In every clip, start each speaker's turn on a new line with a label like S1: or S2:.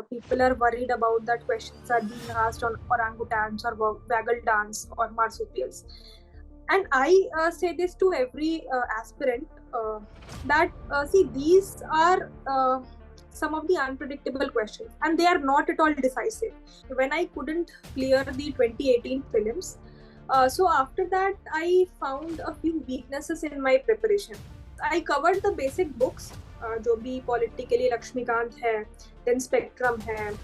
S1: people are worried about that questions are being asked on orangutans or waggle dance or marsupials. And I say this to every aspirant that see, these are some of the unpredictable questions and they are not at all decisive. When I couldn't clear the 2018 prelims, so after that I found a few weaknesses in my preparation. I covered the basic books, जो भी politically Lakshmikant है, then Spectrum है.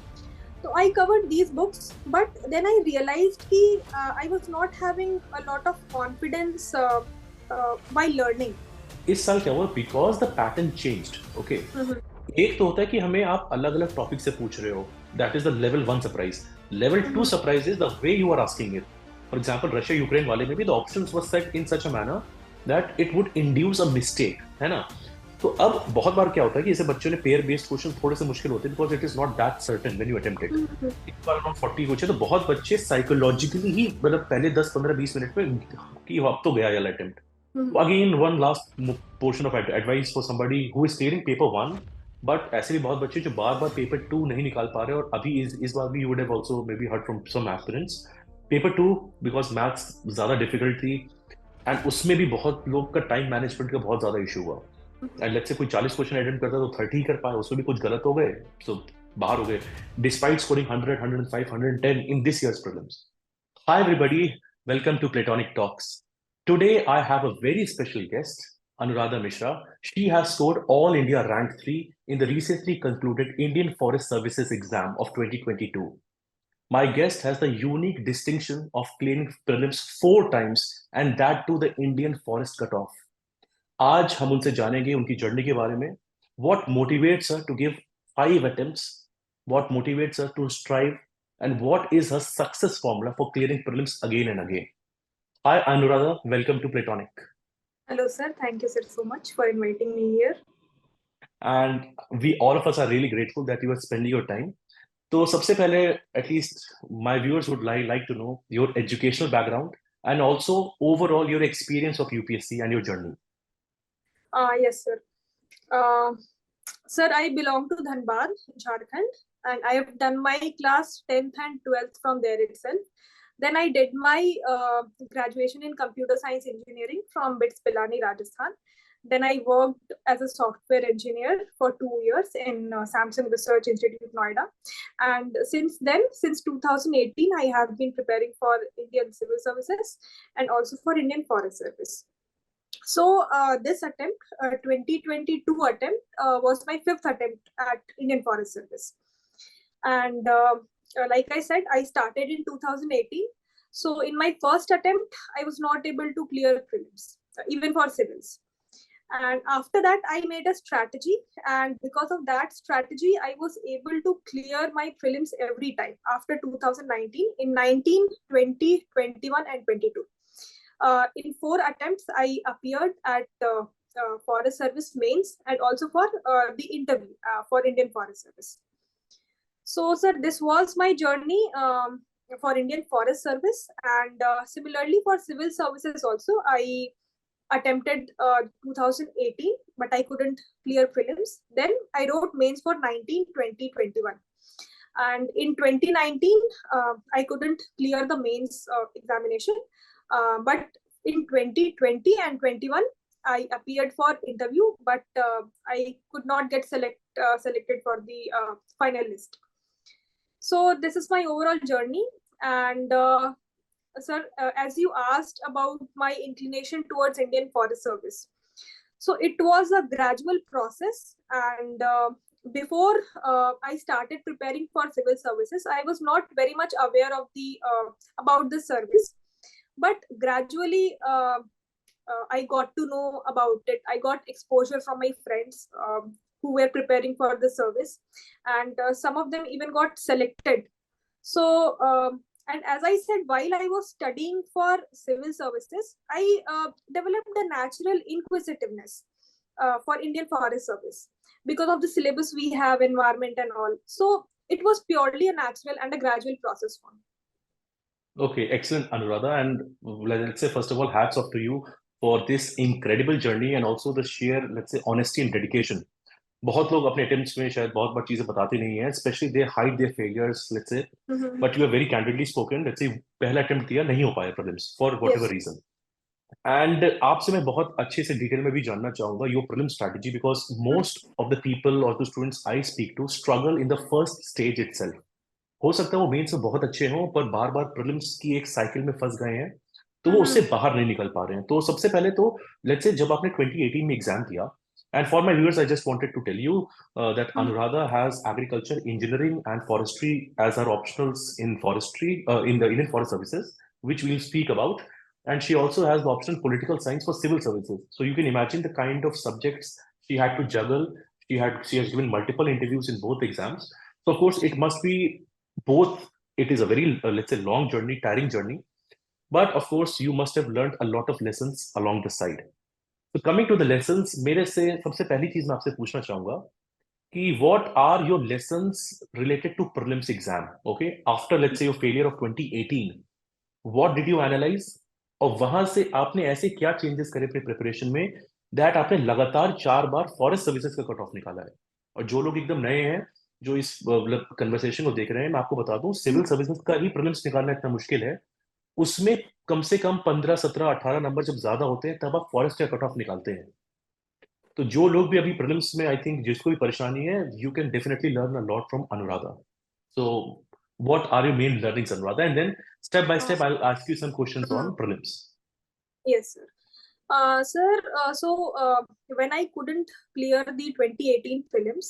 S1: So I covered these books, but then I realized कि I was not having a lot of confidence while learning.
S2: इस साल क्या हुआ? Because the pattern changed. Okay. एक तो होता है कि हमें आप अलग अलग टॉपिक से पूछ रहे हो. That is the level 1 surprise. Level 2 surprise is the way you are asking it. For example, Russia-Ukraine वाले में भी the options were set in such a manner that it would induce a mistake, है ना? तो अब बहुत बार क्या होता है कि जैसे बच्चों ने पेयर बेस्ड क्वेश्चन थोड़े से मुश्किल होते हैं because it is not that certain when you attempt it. एक बार अराउंड 40 पूछे तो बहुत बच्चे साइकोलॉजिकली ही मतलब पहले 10-15-20 मिनट में कि अब तो गया वाला attempt. Again one last portion of advice for somebody who is clearing paper 1 but ऐसे भी बहुत बच्चे जो बार बार पेपर 2 नहीं निकाल पा रहे और अभी इस बार भी you would have also maybe heard from some aspirants paper 2 because maths ज्यादा डिफिकल्ट थी एंड उसमें भी बहुत लोग का टाइम मैनेजमेंट का बहुत ज्यादा इशू हुआ. एंड लेट्स से कोई 40 क्वेश्चन अटेम्प्ट करता तो 30 कर पाए, उसमें भी कुछ गलत हो गए तो बाहर हो गए despite scoring 100, 105, 110 in this year's prelims. Hi everybody, welcome to Platonic Talks. Today I have a very special guest, Anuradha Mishra. She has scored All India Rank 3 in the recently concluded Indian Forest Services exam of 2022. My guest has the unique distinction of clearing prelims 4 times and that too the Indian Forest cutoff. आज हम उनसे जानेंगे उनकी journey के बारे में. What motivates her to give 5 attempts? What motivates her to strive? And what is her success formula for clearing prelims again and again? Hi Anuradha, welcome to Platonic.
S1: Hello sir, thank you sir so much for inviting me here.
S2: And we all of us are really grateful that you are spending your time. तो सबसे पहले at least my viewers would like to know your educational background and also overall your experience of UPSC and your journey.
S1: Yes, sir. Sir, I belong to Dhanbad, Jharkhand, and I have done my class 10th and 12th from there itself. Then I did my graduation in computer science engineering from BITS Pilani, Rajasthan. Then I worked as a software engineer for 2 years in Samsung Research Institute, Noida. And since then, since 2018, I have been preparing for Indian Civil Services and also for Indian Forest Service. So this attempt, 2022 attempt, was my 5th attempt at Indian Forest Service. And like I said, I started in 2018. So in my first attempt, I was not able to clear prelims, even for civils. And after that, I made a strategy. And because of that strategy, I was able to clear my prelims every time after 2019, in 19, 20, 21, and 22. In 4 attempts, I appeared at Forest Service Mains and also for the interview for Indian Forest Service. So, sir, this was my journey for Indian Forest Service, and similarly for civil services also. I attempted 2018, but I couldn't clear prelims. Then I wrote mains for 19, 20, 21. And in 2019, I couldn't clear the mains examination. But in 2020 and 21, I appeared for interview, but I could not get selected for the final list. So this is my overall journey. And sir, as you asked about my inclination towards Indian Forest Service, so it was a gradual process. And before I started preparing for civil services, I was not very much aware of the about the service. But gradually, I got to know about it. I got exposure from my friends who were preparing for the service, and some of them even got selected. So, and as I said, while I was studying for civil services, I developed a natural inquisitiveness for Indian Forest Service because of the syllabus we have, environment and all. So it was purely a natural and a gradual process for me.
S2: Okay, excellent, Anuradha. And let's say, first of all, hats off to you for this incredible journey and also the sheer, let's say, honesty and dedication. बहुत लोग अपने attempts में शायद बहुत बार चीजें बताते नहीं हैं, specially they hide their failures let's say, but you are very candidly spoken, let's say पहला अटेम्प्ट दिया नहीं हो पाया prelims for whatever reason, and आपसे मैं बहुत अच्छे से डिटेल में भी जानना चाहूंगा your prelim strategy, because most of the people और the students I speak to struggle in the first stage itself. हो सकता है वो मेंस में बहुत अच्छे हों पर बार बार प्रीलिम्स की एक साइकिल में फंस गए हैं, तो वो उससे बाहर नहीं निकल पा रहे हैं। तो सबसे पहले तो लेट्स से जब आपने 2018 में एग्जाम दिया, and for my viewers I just wanted to tell you that Anuradha has agriculture, engineering and forestry as her optionals in forestry in the Indian Forest Services, which we'll speak about, and she also has the option political science for civil services. So you can imagine the kind of subjects she had to juggle. She has given multiple interviews in both exams, so of course it must be both. It is a very let's say long journey, tiring journey, but of course you must have learned a lot of lessons along the side. So coming to the lessons, मेरे से सबसे पहली चीज मैं आपसे पूछना चाहूंगा कि what are your lessons related to prelims exam? Okay, after let's say your failure of 2018, what did you analyze? और वहां से आपने ऐसे क्या चेंजेस करे अपने प्रिपरेशन में दैट आपने लगातार 4 बार फॉरेस्ट सर्विसेज का कट ऑफ निकाला है? और जो लोग एकदम नए हैं जो इस मतलब कन्वर्सेशन को देख रहे हैं, मैं आपको बता दूं सिविल सर्विसेज का ही प्रीलिम्स निकालना इतना मुश्किल है, उसमें कम से कम 15 17 18 नंबर जब ज्यादा होते हैं तब आप फॉरेस्ट का कट ऑफ निकालते हैं। तो जो लोग भी अभी प्रीलिम्स में आई थिंक जिसको भी परेशानी है, you can definitely learn a lot from Anuradha. So what are your main learnings, Anuradha? And then step by step I'll ask you some questions on prelims.
S1: Yes, sir. So when I couldn't clear the 2018 prelims,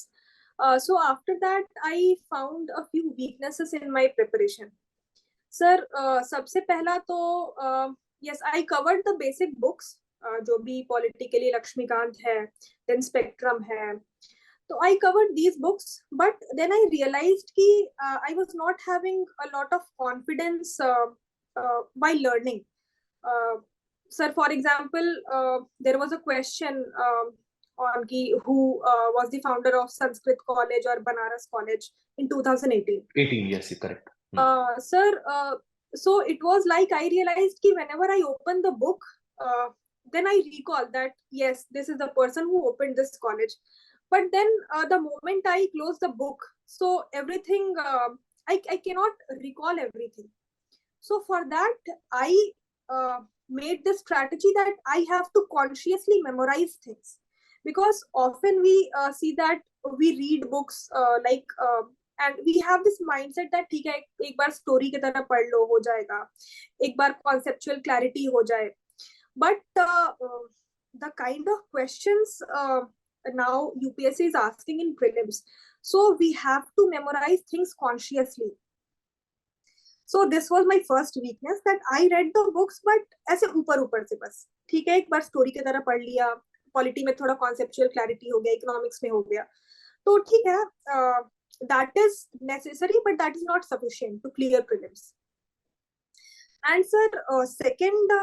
S1: so after that I found a few weaknesses in my preparation. Sir, सबसे पहला तो yes, I covered the basic books, जो भी politically Laxmikant है, then spectrum है. So I covered these books, but then I realized कि I was not having a lot of confidence while learning. Sir, for example, there was a question on who was the founder of Sanskrit College or Banaras College in 2018.
S2: 18, yes, you're correct.
S1: Sir, so it was like I realized that whenever I open the book, then I recall that yes, this is the person who opened this college. But then the moment I close the book, so everything, I cannot recall everything. So for that, I made the strategy that I have to consciously memorize things. Because often we see that we read books and we have this mindset that ठीक है एक बार story की तरह पढ़ लो हो जाएगा, एक बार conceptual clarity हो जाए. But the kind of questions now UPSC is asking in prelims, so we have to memorize things consciously. So this was my first weakness, that I read the books but ऐसे ऊपर से बस ठीक है एक बार story की तरह पढ़ लिया, पॉलिटी में थोड़ा कॉन्सेप्चुअल क्लैरिटी हो गया, इकोनॉमिक्स में हो गया, तो ठीक है, that is necessary but that is not sufficient to clear prelims. And sir, second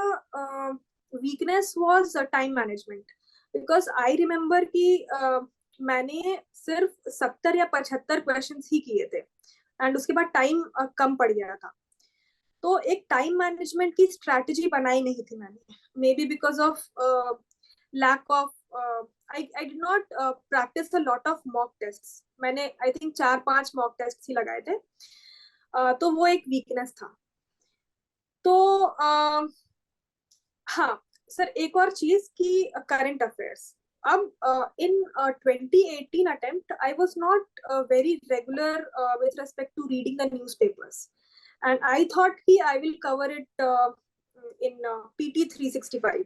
S1: weakness was time management, because I remember कि मैंने सिर्फ 70 या 75 क्वेश्चंस ही किए थे एंड उसके बाद टाइम कम पड़ गया था, तो एक टाइम मैनेजमेंट की स्ट्रैटेजी बनाई नहीं थी मैंने, may be because of lack of I did not practice a lot of mock tests. मैंने आई थिंक 4-5 mock tests ही लगाए थे, तो वो एक वीकनेस था. तो हाँ सर, एक और चीज की करंट अफेयर्स. अब in 2018 attempt, I was not very regular with respect to reading the newspapers, and I thought कि I will cover it in PT 365.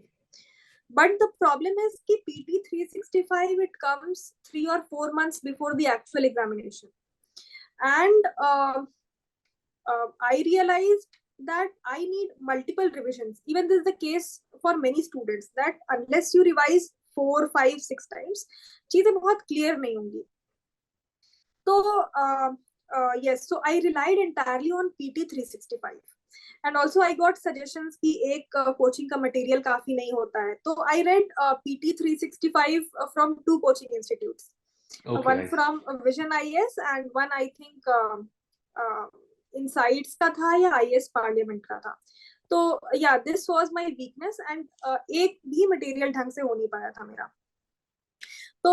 S1: But the problem is कि PT 365 it comes 3 or 4 months before the actual examination, and I realized that I need multiple revisions. Even this is the case for many students, that unless you revise 4, 5, 6 times, चीजें बहुत clear नहीं होंगी. तो yes, so I relied entirely on PT 365, and also I got suggestions कि एक coaching का material काफी नहीं होता है, तो I read PT 365 from 2 coaching institutes. Okay, one nice. From Vision IS and one I think Insights का था या IS Parliament का था. तो yeah, this was my weakness, and एक भी material ढंग से हो नहीं पाया था मेरा. तो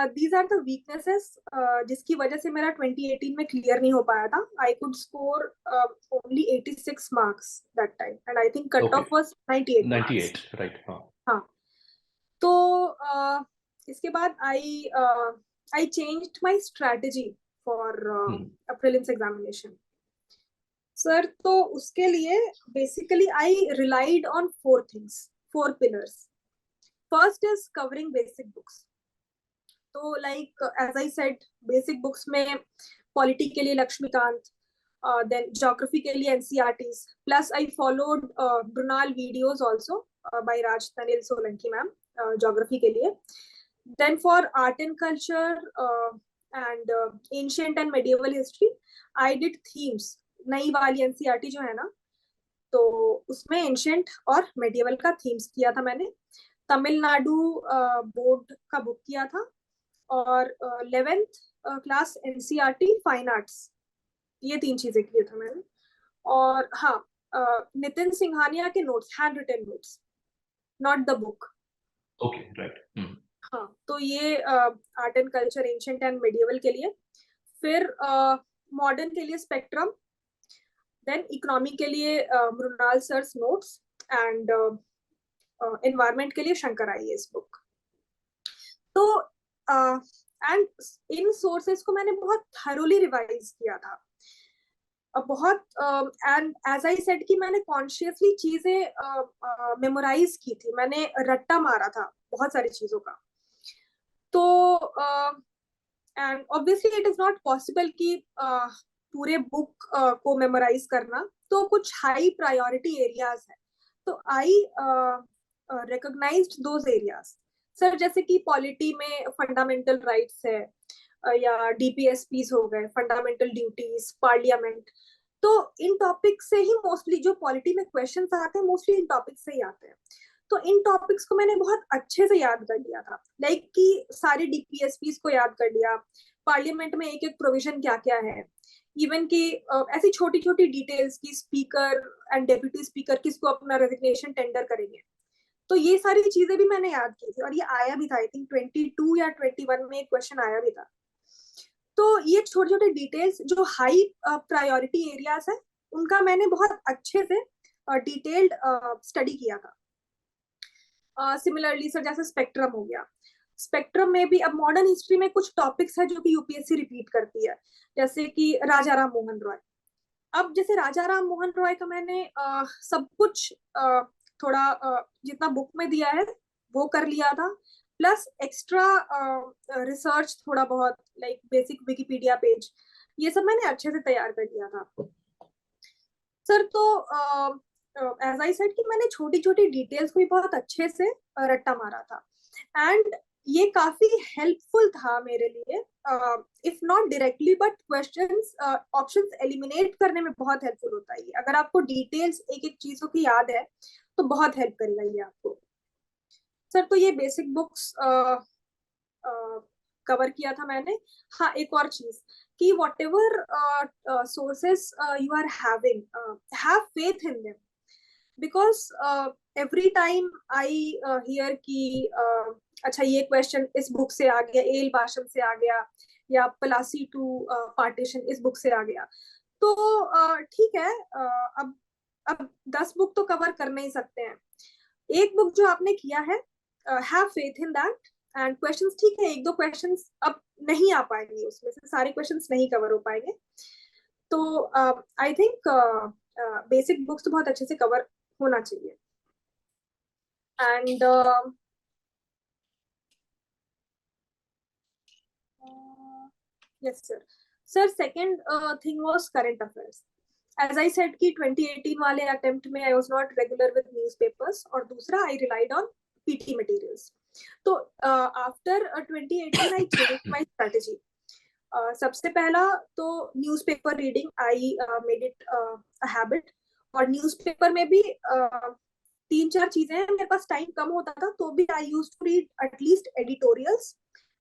S1: दीज आर द वीकनेसेस जिसकी वजह से मेरा 2018 में क्लियर नहीं हो पाया था. I could score only 86 marks that time and I think cut off was 98 marks.
S2: 98 right. हाँ.
S1: हाँ. तो इसके बाद I changed my strategy for prelims examination. Sir तो उसके लिए basically I relied on 4 pillars. First is covering basic books. तो like as I said, basic books में पॉलिटी के लिए लक्ष्मीकांत, देन ज्योग्राफी के लिए NCERTs, plus I followed ब्रुनाल videos also by राजतनिल सोलंकी मैम ज्योग्राफी के लिए. Then for art and culture and ancient and medieval history I did themes. नई वाली एनसीईआरटी जो है ना, तो उसमें एंशिएंट और मेडिएवल का थीम्स किया था मैंने. तमिलनाडु बोर्ड का बुक किया था और 11th class NCERT fine arts, ये 3 चीजें किए थे मैंने. और हाँ, नितिन सिंघानिया के notes, hand written notes, not the book.
S2: Okay right.
S1: हाँ, तो ये art and culture, ancient and medieval के लिए. फिर मॉडर्न के लिए स्पेक्ट्रम, देन इकोनॉमी के लिए Mrinal sir's notes and environment के लिए शंकर आईएएस बुक. तो एंड इन सोर्सेस को मैंने बहुत थरोली रिवाइज किया था. बहुत एंड एज आई सेड कि मैंने कॉन्शियसली चीजें मेमोराइज की थी. मैंने रट्टा मारा था बहुत सारी चीजों का. तो and obviously it is not possible कि पूरे बुक को मेमोराइज करना. तो कुछ हाई प्रायोरिटी एरियाज है, तो आई रिकॉग्नाइज्ड दोज एरियाज. सर जैसे कि पॉलिटी में फंडामेंटल राइट्स है, या डीपीएसपीस हो गए, फंडामेंटल ड्यूटीज, पार्लियामेंट. तो इन टॉपिक से ही मोस्टली जो पॉलिटी में क्वेश्चंस आते हैं, मोस्टली इन टॉपिक से ही आते हैं. तो इन टॉपिक्स को मैंने बहुत अच्छे से याद कर लिया था. लाइक कि सारे डीपीएसपीस को याद कर लिया, पार्लियामेंट में एक एक प्रोविजन क्या क्या है, इवन की ऐसी छोटी छोटी डिटेल्स की स्पीकर एंड डेप्यूटी स्पीकर किसको अपना रेजिग्नेशन टेंडर करेंगे. तो ये सारी चीजें भी मैंने याद की थी और ये आया भी था. आई थिंक 22 या 21 में एक क्वेश्चन आया भी था. तो ये छोटे छोटे डिटेल्स जो हाई प्रायोरिटी एरियाज है, उनका मैंने बहुत अच्छे से डिटेल्ड स्टडी किया था. सिमिलरली सर जैसे स्पेक्ट्रम हो गया, स्पेक्ट्रम में भी अब मॉडर्न हिस्ट्री में कुछ टॉपिक्स है जो कि यूपीएससी रिपीट करती है, जैसे कि राजा राम मोहन रॉय. अब जैसे राजा राम मोहन रॉय का मैंने सब कुछ थोड़ा जितना बुक में दिया है वो कर लिया था, प्लस एक्स्ट्रा रिसर्च थोड़ा बहुत, लाइक बेसिक विकिपीडिया पेज, ये सब मैंने अच्छे से तैयार कर लिया था. सर तो एज आई सेड कि मैंने छोटी छोटी डिटेल्स को भी बहुत अच्छे से रट्टा मारा था. एंड ये काफी हेल्पफुल था मेरे लिए, if not directly but questions options eliminate करने में बहुत हेल्पफुल होता है ये. अगर आपको डिटेल्स एक एक चीजों की याद है तो बहुत हेल्प करेगा ये आपको. सर तो ये बेसिक बुक्स कवर किया था मैंने. हाँ, एक और चीज कि whatever sources you are having, have faith in them, because every time I hear कि अच्छा ये क्वेश्चन इस बुक से आ गया, एल भाषण से आ गया, या पलासी टू पार्टीशन इस बुक से आ गया. तो ठीक है, अब 10 बुक तो कवर कर नहीं सकते हैं. एक बुक जो आपने किया है, have faith in that. And questions ठीक है, एक दो क्वेश्चंस अब नहीं आ पाएंगे, उसमें से सारे क्वेश्चंस नहीं कवर हो पाएंगे. तो आई थिंक बेसिक बुक्स तो बहुत अच्छे से कवर होना चाहिए. And yes sir second thing was current affairs. As I said कि 2018 वाले attempt में I was not regular with newspapers, और दूसरा I relied on PT materials. तो after 2018 I changed my strategy. सबसे पहला तो newspaper reading I made it a habit. और न्यूज़पेपर में भी 3-4 चीजें हैं, मेरे पास टाइम कम होता था तो भी I used to read at least editorials,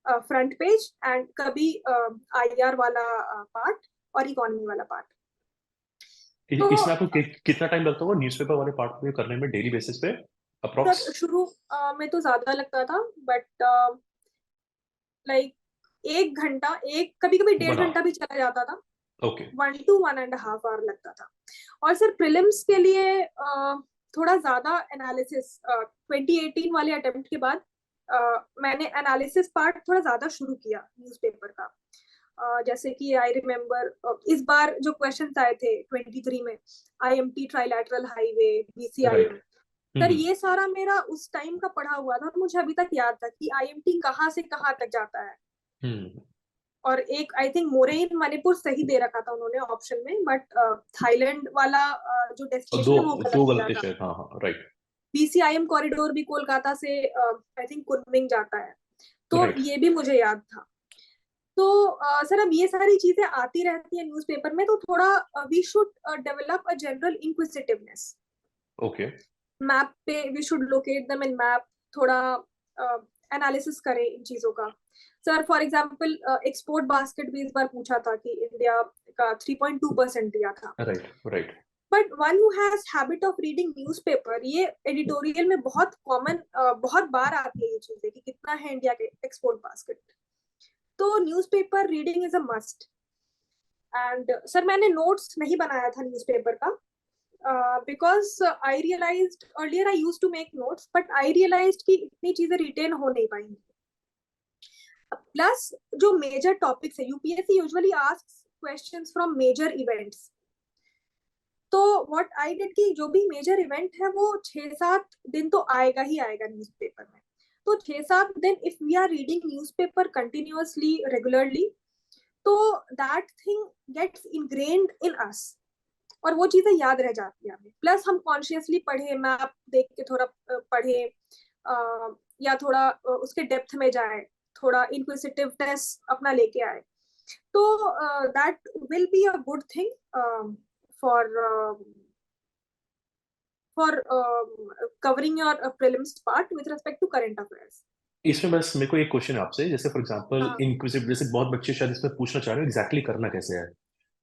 S1: front page, and कभी आईआर वाला पार्ट और इकोनॉमी वाला पार्ट.
S2: तो इसमें आपको कितना टाइम लगता होगा न्यूज़पेपर वाले पार्ट को करने में डेली बेसिस पे अप्रॉक्स?
S1: शुरू में तो ज्यादा लगता था, बट लाइक 1 घंटा, एक कभी कभी 1.5 घंटा भी चला जाता था। 1 to 1.5 आवर लगता था। और सर प्रीलिम्स के लिए थोड़ा ज्यादा एनालिसिस 2018 वाले अटेम्प्ट के बाद मैंने एनालिसिस पार्ट थोड़ा ज्यादा शुरू किया न्यूज़पेपर का। जैसे कि आई रिमेम्बर इस बार जो क्वेश्चंस आए थे 23 में, IMT trilateral highway, BCIM, sir ये सारा मेरा उस टाइम का पढ़ा हुआ था। मुझे अभी तक याद था कि IMT कहाँ से कहाँ तक जाता है। और एक आई थिंक मोरेन मणिपुर सही दे रखा था उन्होंने ऑप्शन में, बट थाईलैंड वाला जो डेस्टिनेशन है वो गलत दिया था।
S2: हाँ, राइट।
S1: BCIM कॉरिडोर भी कोलकाता से आई थिंक कुनमिंग जाता है, तो ये भी मुझे याद था। तो सर अब ये सारी चीजें आती रहती है न्यूज़पेपर में, तो थोड़ा we should develop a general inquisitiveness.
S2: Okay.
S1: Map पे we should locate them in map, थोड़ा एनालिसिस करें इन चीजों का। Sir for example export basket भी इस बार पूछा था कि इंडिया का 3.2% दिया था।
S2: Right.
S1: But one who has habit of reading newspaper, ये एडिटोरियल में बहुत कॉमन बहुत बार आती है ये चीजें कि कितना है इंडिया के एक्सपोर्ट बास्केट। तो newspaper reading is a must. And sir मैंने नोट्स नहीं बनाया था न्यूज़पेपर का, because I realised earlier I used to make notes, but I realised कि इतनी चीजें रिटेन हो नहीं पाएंगी। प्लस जो मेजर टॉपिक्स है, UPSC usually asks questions from major events. तो व्हाट आई डिड कि जो भी मेजर इवेंट है वो 6-7 दिन तो आएगा ही आएगा न्यूज़पेपर में। तो 6-7 दिन if we are reading newspaper continuously regularly, तो that thing gets ingrained in us और वो चीजें याद रह जाती है हमें। प्लस हम कॉन्शियसली पढ़े, मैप देख के थोड़ा पढ़े, या थोड़ा उसके डेप्थ में जाए, थोड़ा इंक्विजिटिवनेस अपना लेके आए, तो that will be a good thing for covering your prelims part with respect to current affairs.
S2: इसमें बस मेरे को एक क्वेश्चन है आपसे, जैसे फॉर एग्जांपल इंक्विजिटिव, जैसे बहुत बच्चे शायद इसमें पूछना चाह रहे हो एग्जैक्टली करना कैसे है।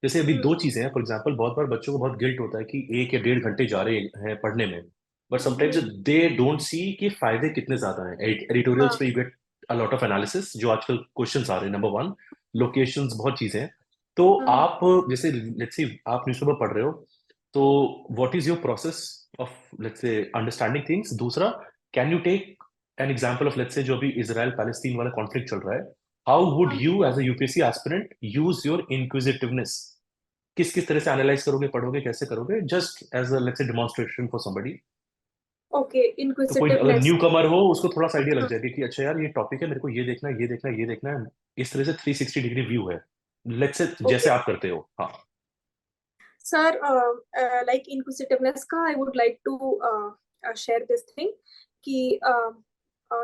S2: जैसे अभी दो चीजें हैं, फॉर एग्जांपल बहुत बार बच्चों को बहुत गिल्ट होता है कि 1 या 1.5 घंटे जा रहे हैं पढ़ने में, but sometimes they don't see कि फायदे कितने ज्यादा हैं। एडिटोरियल्स पे you get a lot of analysis, जो आजकल क्वेश्चंस आ रहे हैं। नंबर 1 लोकेशंस, बहुत चीजें हैं। तो आप जैसे लेट्स से आप न्यूज़पेपर पढ़ रहे हो, तो what is your process of let's say understanding things. दूसरा, can you take an example of let's say जो अभी इजराइल पैलेस्टीन वाला कॉन्फ्लिक्ट चल रहा है, how would you as a UPSC aspirant use your inquisitiveness? किस किस तरह से एनालाइज करोगे, पढ़ोगे, कैसे करोगे, just as a let's say demonstration for somebody.
S1: Okay,
S2: तो कोई अगर
S1: इंक्विजिटिवनेस।
S2: न्यू कमर हो उसको थोड़ा सा आइडिया लग जाएगा कि अच्छा यार ये टॉपिक है, मेरे को ये देखना है, ये देखना है, ये देखना है। इस तरह से 360 डिग्री व्यू है, लेट्स से जैसे आप करते हो। हाँ
S1: Sir, like inquisitiveness ka, I would like to share this thing. Ki,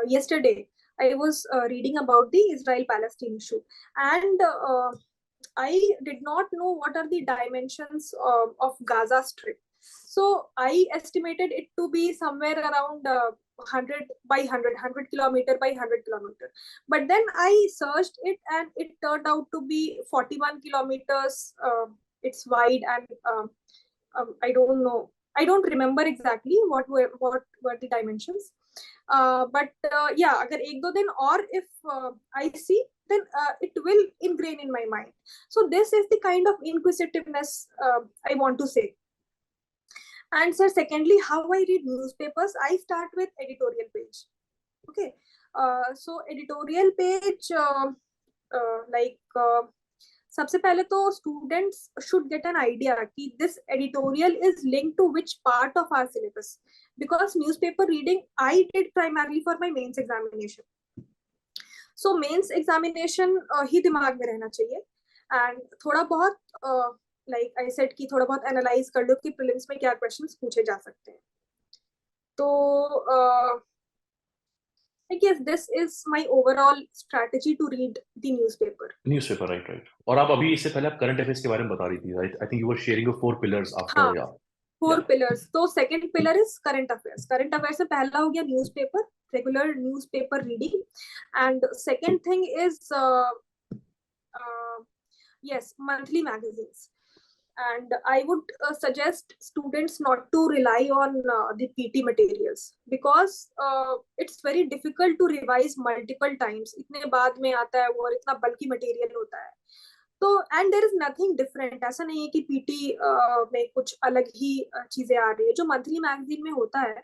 S1: yesterday, I was reading about the Israel-Palestine issue, and I did not know what are the dimensions of Gaza Strip. So I estimated it to be somewhere around 100 by 100 kilometer by 100 kilometer. But then I searched it, and it turned out to be 41 kilometers. It's wide, and I don't know. I don't remember exactly what were the dimensions. But yeah, agar ek do din or if I see, then it will ingrain in my mind. So this is the kind of inquisitiveness I want to say. And sir, secondly, how I read newspapers, I start with editorial page. Okay, so editorial page, सबसे पहले तो students should get an idea कि this editorial is linked to which part of our syllabus, because newspaper reading I did primarily for my mains examination. So mains examination ही दिमाग में रहना चाहिए, and थोड़ा बहुत like I said कि थोड़ा बहुत analyze कर लो कि prelims में क्या questions पूछे जा सकते हैं. तो I guess this is my overall strategy to read the newspaper.
S2: Newspaper, right. और आप अभी इससे पहले आप करंट अफेयर्स के बारे में बता रही थी, आई think you were sharing your 4 pillars after. या
S1: 4 pillars. तो second pillar is current affairs. Current affairs में पहला हो गया newspaper, regular newspaper reading, and second thing is yes, monthly magazines. and I would suggest students not to rely on the PT materials because it's very difficult to revise multiple times. इतने बाद में आता है वो और इतना bulky material होता है. तो and there is nothing different. ऐसा नहीं है कि PT में कुछ अलग ही चीजें आ रही है जो monthly magazine में होता है.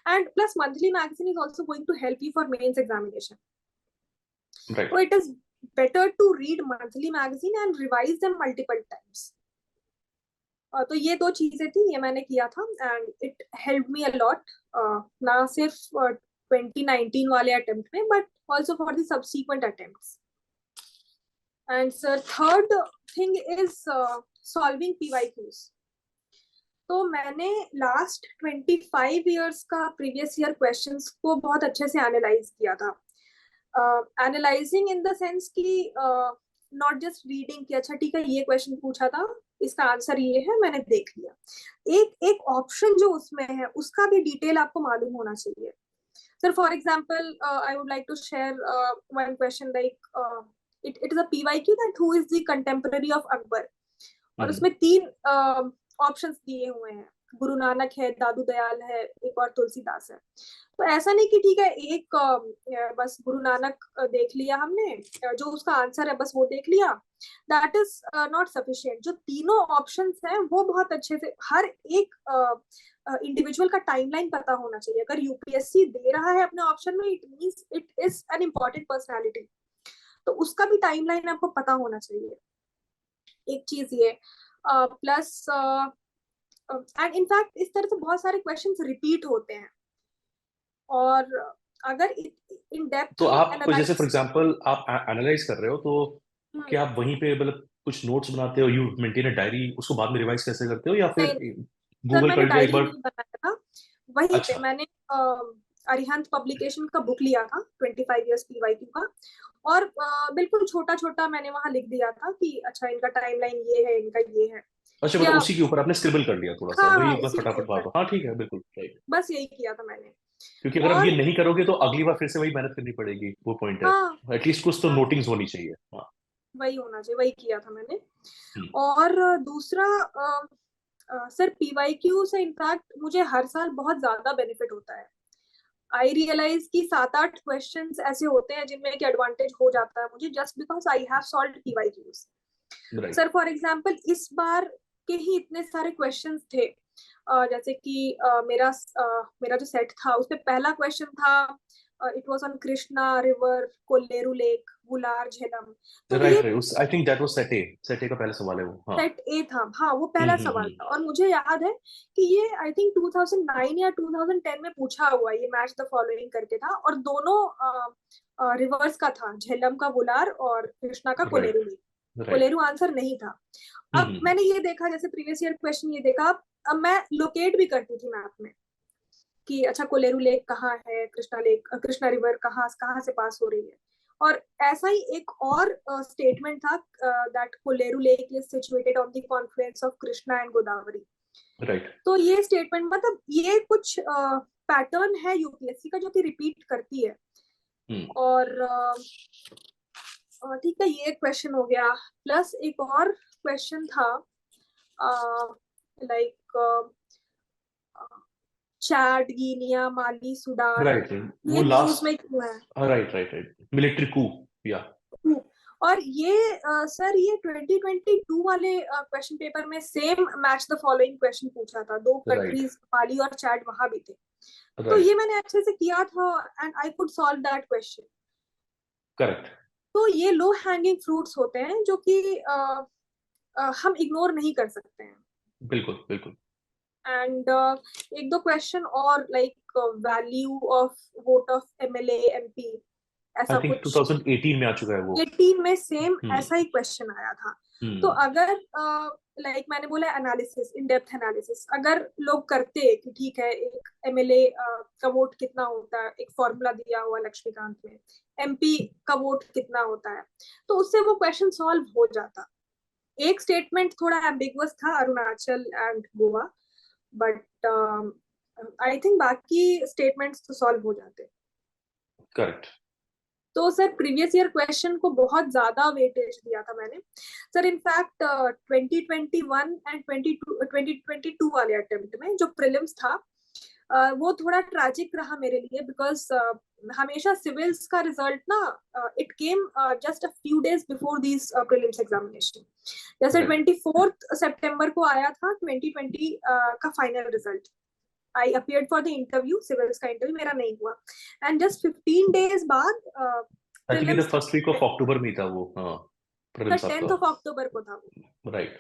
S1: And plus monthly magazine is also going to help you for mains examination.
S2: Right.
S1: So it is better to read monthly magazine and revise them multiple times. तो ये दो चीजें थी, ये मैंने किया था and it help me a lot, ना सिर्फ 2019 वाले अटेम्प्ट में but also for the subsequent attempts. And sir third thing is solving PYQs. तो मैंने लास्ट 25 इयर्स का प्रीवियस ईयर क्वेश्चंस को बहुत अच्छे से एनालाइज किया था. एनालाइजिंग इन द सेंस कि नॉट जस्ट रीडिंग कि अच्छा ठीक है ये क्वेश्चन पूछा था इसका आंसर ये है मैंने देख लिया. एक ऑप्शन जो उसमें है उसका भी डिटेल आपको मालूम होना चाहिए. Sir for example I would like to share one question like it is a PYQ that who is the contemporary of Akbar, और उसमें 3 ऑप्शंस दिए हुए हैं. गुरु नानक है, दादू दयाल है, एक और तुलसीदास है. तो ऐसा नहीं कि ठीक है एक बस गुरु नानक देख लिया हमने, जो उसका आंसर है बस वो देख लिया, दैट इज नॉट सफिशिएंट. जो तीनों ऑप्शंस हैं वो बहुत अच्छे से हर एक इंडिविजुअल का टाइमलाइन पता होना चाहिए. अगर यूपीएससी दे रहा है अपने ऑप्शन में it means it is an important personality, तो उसका भी टाइमलाइन आपको पता होना चाहिए. एक चीज ये प्लस एंड इनफैक्ट इस तरह से बहुत सारे क्वेश्चंस रिपीट होते हैं और अगर इन डेप्थ
S2: तो आप जैसे फॉर एग्जांपल आप एनालाइज कर रहे हो तो क्या आप वहीं पे मतलब कुछ नोट्स बनाते हो, यू मेंटेन अ डायरी, उसको बाद में रिवाइज कैसे करते हो या फिर गूगल कर लिया एक बार?
S1: बनाया था वहीं
S2: अच्छा.
S1: पे मैंने अरिहंत पब्लिकेशन का बुक लिया था 25 इयर्स PYQ का, और बिल्कुल छोटा छोटा मैंने वहां लिख दिया था कि अच्छा इनका टाइमलाइन ये है, इनका ये है.
S2: अच्छा, मतलब उसी के ऊपर आपने स्क्रिबल कर लिया थोड़ा सा, वही एक बार फटाफट मार दो. हाँ ठीक है, बिल्कुल राइट.
S1: बस यही किया था मैंने.
S2: क्योंकि अगर आप ये नहीं करोगे तो अगली बार फिर से वही मेहनत करनी पड़ेगी, वो पॉइंट है. एटलीस्ट कुछ तो नोटिंग्स होनी चाहिए. हाँ
S1: वही होना चाहिए, वही किया था मैंने. और दूसरा सर PYQ से इनफैक्ट मुझे हर साल बहुत ज्यादा बेनिफिट होता है. आई रियलाइज कि 7-8 क्वेश्चंस ऐसे होते हैं जिनमें कि एडवांटेज हो जाता है मुझे just because I have solved PYQs. Sir for example इस बार के ही इतने सारे क्वेश्चंस थे, जैसे कि मेरा जो सेट था उसमें पहला क्वेश्चन था it was on Krishna river, Kolleru lake, Wular, Jhelum. तो
S2: right, I think that was set A का पहला सवाल है वो. हाँ
S1: सेट ए था, हाँ वो पहला सवाल था. और मुझे याद है कि ये आई थिंक 2009 या 2010 में पूछा हुआ, ये मैच द फॉलोइंग करके था और दोनों रिवर्स का था, झेलम का वुलार और कृष्णा का कोलेरू लेक. कोलेरू आंसर नहीं था. अब मैंने ये देखा जैसे प्रीवियस ईयर क्वेश्चन ये देखा, अब मैं लोकेट भी करती थी मैप में कि अच्छा कोलेरू लेक कहाँ है, कृष्णा रिवर कहाँ से पास हो रही है. और ऐसा ही एक और स्टेटमेंट था that Kolleru lake is situated on the Confluence of Krishna and Godavari.
S2: Right.
S1: तो ये स्टेटमेंट मतलब ये कुछ पैटर्न है यूपीएससी का जो कि रिपीट करती है. और ठीक है ये क्वेश्चन हो गया. प्लस एक और क्वेश्चन था लाइक चाड, गिनिया, माली, सूडान.
S2: राइट, वो लास्ट में क्यों है. राइट मिलिट्री कू या.
S1: और ये सर ये 2022 वाले क्वेश्चन पेपर में same match the following question पूछा था. 2 कंट्रीज माली और चाड वहां भी थे. तो ये मैंने अच्छे से किया था and I could solve that question. Correct. तो ये लो हैंगिंग फ्रूट्स होते हैं जो कि हम इग्नोर नहीं कर सकते हैं.
S2: बिल्कुल.
S1: एंड एक दो क्वेश्चन और like value of vote of MLA MP ऐसा कुछ
S2: 2018 में आ चुका है वो.
S1: 18 में सेम ऐसा ही क्वेश्चन आया था. तो अगर लाइक मैंने बोला एनालिसिस, इन डेप्थ एनालिसिस अगर लोग करते कि ठीक है एक MLA का वोट कितना होता है, एक फॉर्मूला दिया हुआ लक्ष्मीकांत में, MP का वोट कितना होता है, तो उससे वो क्वेश्चन सॉल्व हो जाता. एक स्टेटमेंट थोड़ा एम्बिगुअस था, Arunachal and Goa, but I think बाकी स्टेटमेंट्स तो सॉल्व हो जाते.
S2: करेक्ट.
S1: तो सर प्रीवियस ईयर क्वेश्चन को बहुत ज्यादा वेटेज दिया था मैंने सर। इनफैक्ट 2021 एंड 2022 वाले अटेम्प्ट में जो प्रीलिम्स था वो थोड़ा ट्रैजिक रहा मेरे लिए, बिकॉज हमेशा सिविल्स का रिजल्ट ना it came just a few days before these prelims examination. जैसे 24 सितंबर को आया था 2020 का final result. I appeared for the interview, civils का इंटरव्यू मेरा नहीं हुआ, एंड जस्ट 15 डेज बाद
S2: actually the first week of October में था वो, हाँ, प्रीलिम्स आपका
S1: 10th ऑफ अक्टूबर को था वो,
S2: राइट,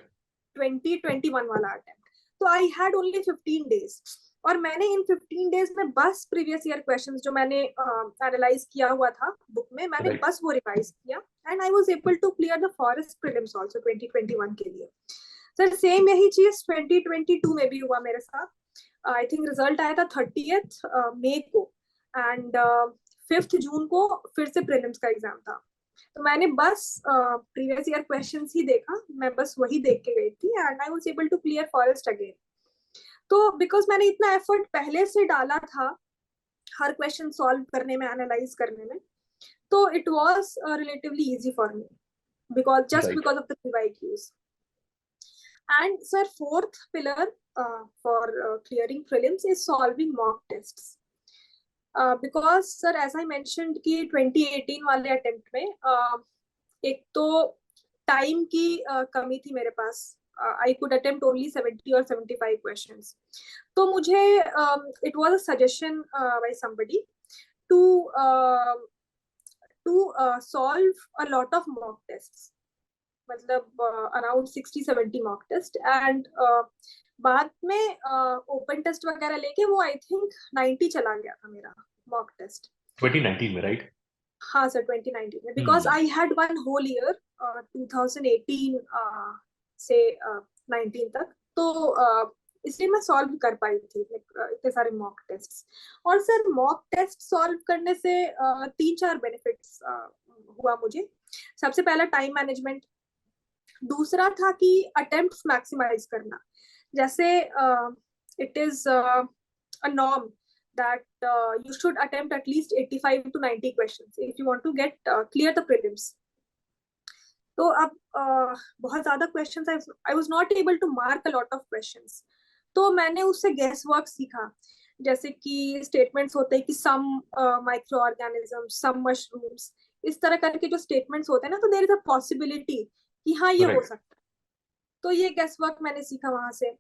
S1: 2021 वाला अटेम्प्ट। तो आई हैड ओनली 15 डेज, और मैंने इन 15 डेज में बस प्रीवियस ईयर क्वेश्चंस जो मैंने एनालाइज किया हुआ था बुक में, मैंने बस वो रिवाइज किया, and I was able to clear the forest prelims also 2021 के लिए। सर सेम यही चीज 2022 में भी हुआ मेरे साथ। आई थिंक रिजल्ट आया था 30th मई को, एंड 5th जून को फिर से प्रीलिम्स का एग्जाम था। तो मैंने बस प्रीवियस ईयर क्वेश्चंस ही देखा, मैं बस वही देख के गई थी, and I was able to clear forest again. तो बिकॉज मैंने इतना एफर्ट पहले से डाला था हर क्वेश्चन सॉल्व करने में, एनालाइज करने में, तो it was relatively easy for me because just
S2: Right.
S1: because of the PYQs. And sir, fourth pillar for clearing prelims is solving mock tests. Because sir, as I mentioned कि 2018 वाले attempt में एक तो time की कमी थी मेरे पास। I could attempt only 70 or 75 questions. तो मुझे it was a suggestion by somebody to solve a lot of mock tests, मतलब अराउंड 60-70 मॉक टेस्ट, एंड बाद में ओपन टेस्ट वगैरह लेके वो आई थिंक 90 चला गया था मेरा मॉक टेस्ट
S2: 2019 में, राइट?
S1: हाँ सर 2019 में, because I had one whole year 2018 से 19 तक, तो इसलिए मैं सॉल्व कर पाई थी इतने सारे मॉक टेस्ट। और सर मॉक टेस्ट सॉल्व करने से 3-4 बेनिफिट्स हुआ मुझे। सबसे पहला टाइम मैनेजमेंट, दूसरा था कि अटेम्प्ट्स मैक्सिमाइज करना। जैसे it is a norm that you should attempt at least 85 to 90 questions if you want to get clear the prelims. तो अब बहुत ज्यादा questions, I was not able to mark a lot of questions, तो मैंने उससे guess work सीखा। जैसे कि स्टेटमेंट्स होते हैं कि सम माइक्रो ऑर्गेनिज्म, सम मशरूम्स, इस तरह करके जो स्टेटमेंट्स होते हैं ना, तो देयर इज अ पॉसिबिलिटी कि हाँ ये हो सकता है। तो ये गेस वर्क मैंने सीखा वहां से।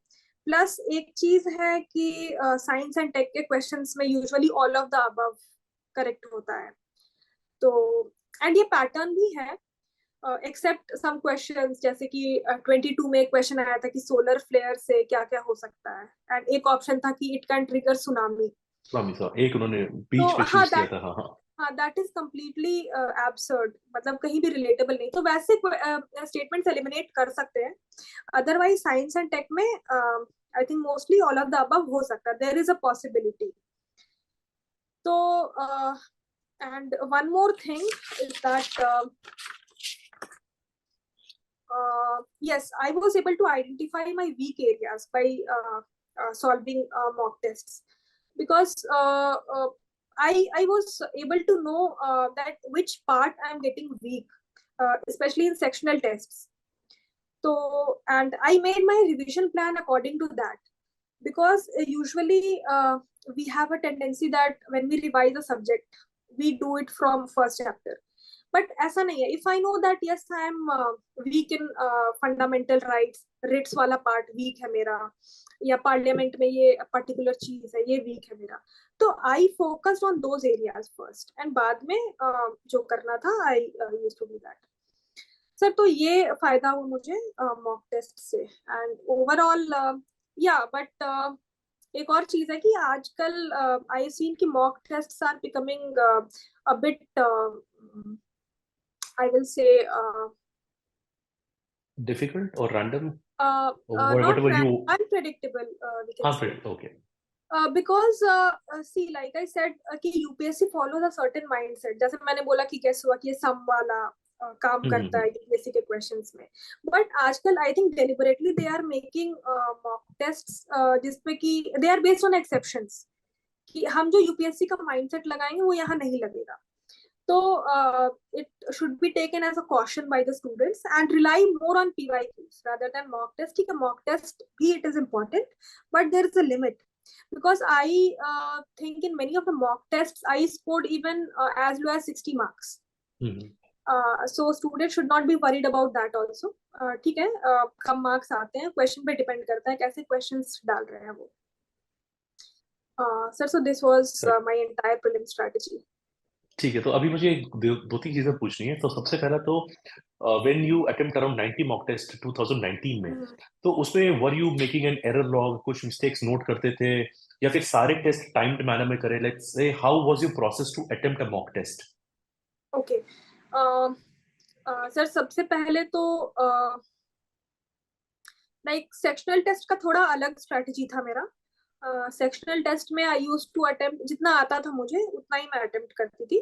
S1: प्लस एक चीज है कि साइंस एंड टेक के क्वेश्चंस में usually all of the above correct होता है, तो एंड ये पैटर्न भी है, एक्सेप्ट सम क्वेश्चंस, जैसे कि 22 में एक क्वेश्चन आया था कि सोलर फ्लेयर से क्या क्या हो सकता है, एंड एक ऑप्शन था कि इट कैन ट्रिगर सुनामी।
S2: एक उन्होंने बीच पे चूज किया था। हाँ,
S1: दैट इज कम्प्लीटली एब्सर्ड, मतलब कहीं भी रिलेटेबल नहीं। तो वैसे स्टेटमेंट्स एलिमिनेट कर सकते हैं, अदरवाइज साइंस एंड टेक में I think mostly all of the above हो सकता है, देयर इज अ पॉसिबिलिटी। तो and one more thing is that yes, I was able to identify my weak areas by solving mock tests, because I was able to know that which part I am getting weak, especially in sectional tests. So, and I made my revision plan according to that, because usually we have a tendency that when we revise a subject, we do it from first chapter. But ऐसा नहीं है। If I know that yes I am weak in fundamental rights, writs वाला part weak है मेरा, या parliament में ये particular चीज है ये वीक है मेरा, तो I focused on those areas first, and बाद में जो करना था I used to do that. Sir तो ये फायदा हुआ मुझे मॉक टेस्ट से, एंड ओवरऑल या बट एक और चीज है कि आजकल आई सीन कि mock tests are becoming a bit I will say
S2: difficult or random,
S1: not unpredictable, we can say.
S2: Okay.
S1: Because see, like I said कि UPSC follows a certain mindset, जैसे मैंने बोला कि guess हुआ कि ये sum वाला काम करता है UPSC के questions में, but आजकल I think deliberately they are making mock tests जिसमें कि they are based on exceptions, कि हम जो UPSC का mindset लगाएंगे वो यहाँ नहीं लगेगा। तो it should be taken as a caution by the students and rely more on PYQs rather than mock test. ठीक है, mock test भी it is important, but there is a limit. Because I think in many of the mock tests I scored even as low as 60 marks. So students should not be worried about that also. ठीक है, कम marks आते हैं, question पे depend करता है कैसे questions डाल रहे हैं वो. Sir, so this was my entire prelim strategy.
S2: ठीक है, तो अभी मुझे दो तीन चीजें पूछनी है. तो सबसे पहला तो when you attempt around 90 mock test 2019 में, तो उसमें were you making an error log, कुछ मिस्टेक्स नोट करते थे, या फिर सारे टेस्ट टाइम्ड मैनर में करे? Let's say how was your process to attempt a mock test?
S1: Okay sir, सबसे पहले तो लाइक सेक्शनल टेस्ट का थोड़ा अलग स्ट्रेटजी था मेरा. सेक्शनल टेस्ट में आई यूज्ड टू अटेम्प्ट, जितना आता था मुझे उतना ही मैं अटेम्प्ट करती थी.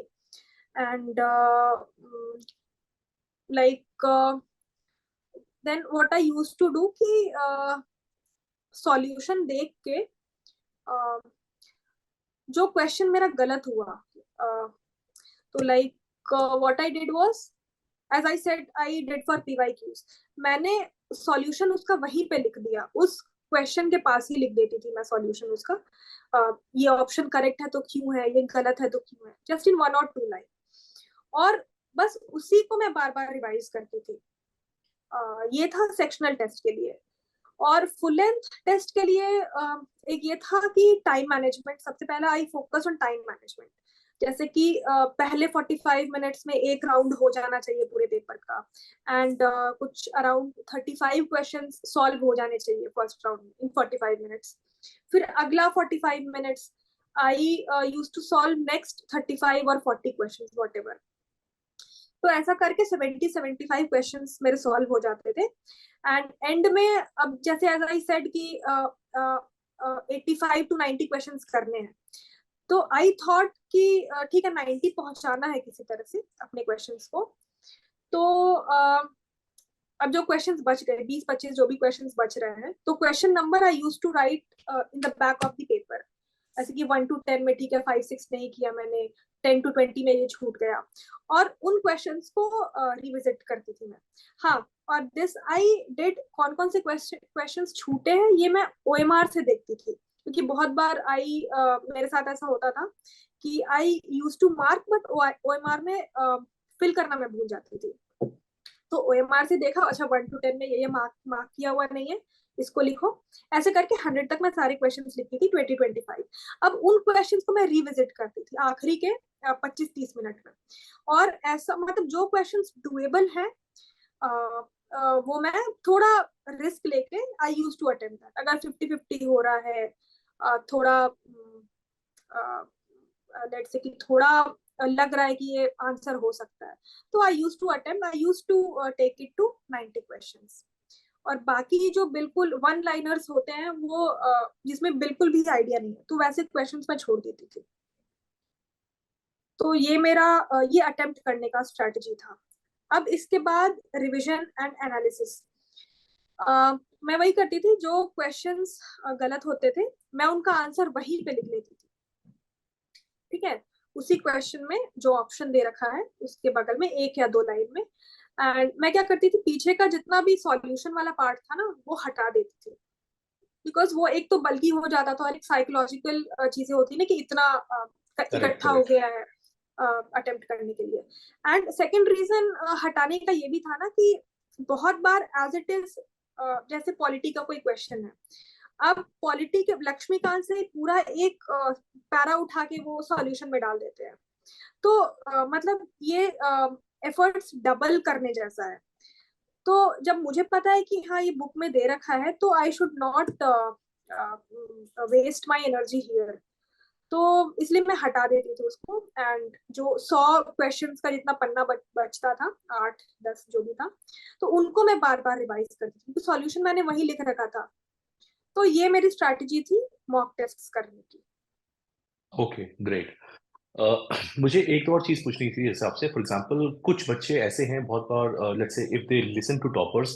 S1: And like then what I used to do कि सॉल्यूशन देख के जो क्वेश्चन मेरा गलत हुआ, तो like what I did was, as I said I did for PYQs, मैंने सॉल्यूशन उसका वहीं पे लिख दिया, उस क्वेश्चन के पास ही लिख देती थी मैं सॉल्यूशन उसका. ये ऑप्शन करेक्ट है तो क्यों है, ये गलत है तो क्यों है, जस्ट इन 1 or 2 लाइन. और बस उसी को मैं बार बार रिवाइज करती थी. ये था सेक्शनल टेस्ट के लिए. और फुल लेंथ टेस्ट के लिए एक ये था कि टाइम मैनेजमेंट. सबसे पहला I focus on time management. जैसे कि पहले 45 मिनट्स में एक राउंड हो जाना चाहिए पूरे पेपर का, एंड कुछ अराउंड 35 क्वेश्चंस सॉल्व हो जाने चाहिए फर्स्ट राउंड में इन 45 मिनट्स. फिर अगला 45 minutes I use to solve next 35 और 40 क्वेश्चंस व्हाटएवर. तो ऐसा करके 70-75 क्वेश्चंस मेरे सॉल्व हो जाते थे. एंड एंड में अब जैसे एज आई सेड कि 85 to 90 क्वेश्चंस करने हैं, तो आई थॉट कि ठीक है 90 पहुंचाना है किसी तरह से अपने क्वेश्चंस को. तो अब जो क्वेश्चंस बच गए 20-25 जो भी क्वेश्चंस बच रहे हैं, तो question number I use to write in the back of the paper. ऐसे कि 1 to 10 में ठीक है 5-6 नहीं किया मैंने, 10 to 20 में ये छूट गया, और उन क्वेश्चंस को रिविजिट करती थी मैं. हाँ, और दिस आई डिड, कौन कौन से क्वेश्चंस छूटे हैं ये मैं OMR से देखती थी. क्योंकि बहुत बार मेरे साथ ऐसा होता था कि I use to mark, but OMR में फिल करना मैं भूल जाती थी. तो OMR से देखा, अच्छा 1 to 10 में ये मार्क किया हुआ नहीं है, इसको लिखो. ऐसे करके 100 तक मैं सारे क्वेश्चंस लिखती थी, 20-25. अब उन क्वेश्चंस को मैं रिविजिट करती थी आखिरी के 25-30 मिनट में. और ऐसा मतलब जो क्वेश्चंस डुएबल है वो मैं थोड़ा रिस्क लेके आई यूज टू अटेम्प्ट दैट. अगर 50-50 हो रहा है, थोड़ा लेट्स से कि थोड़ा लग रहा है कि ये आंसर हो सकता है, तो I use to attempt, I use to take it to 90 questions. और बाकी जो बिल्कुल वन लाइनर्स होते हैं वो जिसमें बिल्कुल भी आइडिया नहीं है, तो वैसे क्वेश्चंस मैं छोड़ देती थी. तो ये मेरा ये अटेम्प्ट करने का स्ट्रेटजी था. अब इसके बाद रिविजन एंड एनालिसिस. मैं वही करती थी, जो क्वेश्चंस गलत होते थे मैं उनका आंसर वहीं पे लिख लेती थी. ठीक है, उसी क्वेश्चन में जो ऑप्शन दे रखा है उसके बगल में 1 या 2 लाइन में. एंड मैं क्या करती थी, पीछे का जितना भी सॉल्यूशन वाला पार्ट था ना वो हटा देती थी. बिकॉज वो एक तो बल्कि हो जाता था, और एक साइकोलॉजिकल चीजें होती ना कि इतना इकट्ठा हो गया है अटेम्प्ट करने के लिए. एंड सेकेंड रीजन हटाने का ये भी था ना कि बहुत बार एज इट इज, जैसे पॉलिटी का कोई क्वेश्चन है, अब पॉलिटी के लक्ष्मीकांत से पूरा एक पैरा उठा के वो सॉल्यूशन में डाल देते हैं. तो मतलब ये एफर्ट्स डबल करने जैसा है. तो जब मुझे पता है कि हाँ ये बुक में दे रखा है, तो I should not waste my energy here. तो इसलिए मैं हटा देती थी उसको. एंड जो 100 क्वेश्चंस का जितना पन्ना बचता था, 8-10 जो भी था, तो उनको मैं बार बार रिवाइज करती थी, क्योंकि सॉल्यूशन मैंने वही लिख रखा था. तो ये मेरी स्ट्रैटेजी थी मॉक टेस्ट करने की.
S2: Okay, great. मुझे एक और चीज पूछनी थी हिसाब से. फॉर एग्जांपल कुछ बच्चे ऐसे हैं, बहुत बार let's say if they listen to toppers,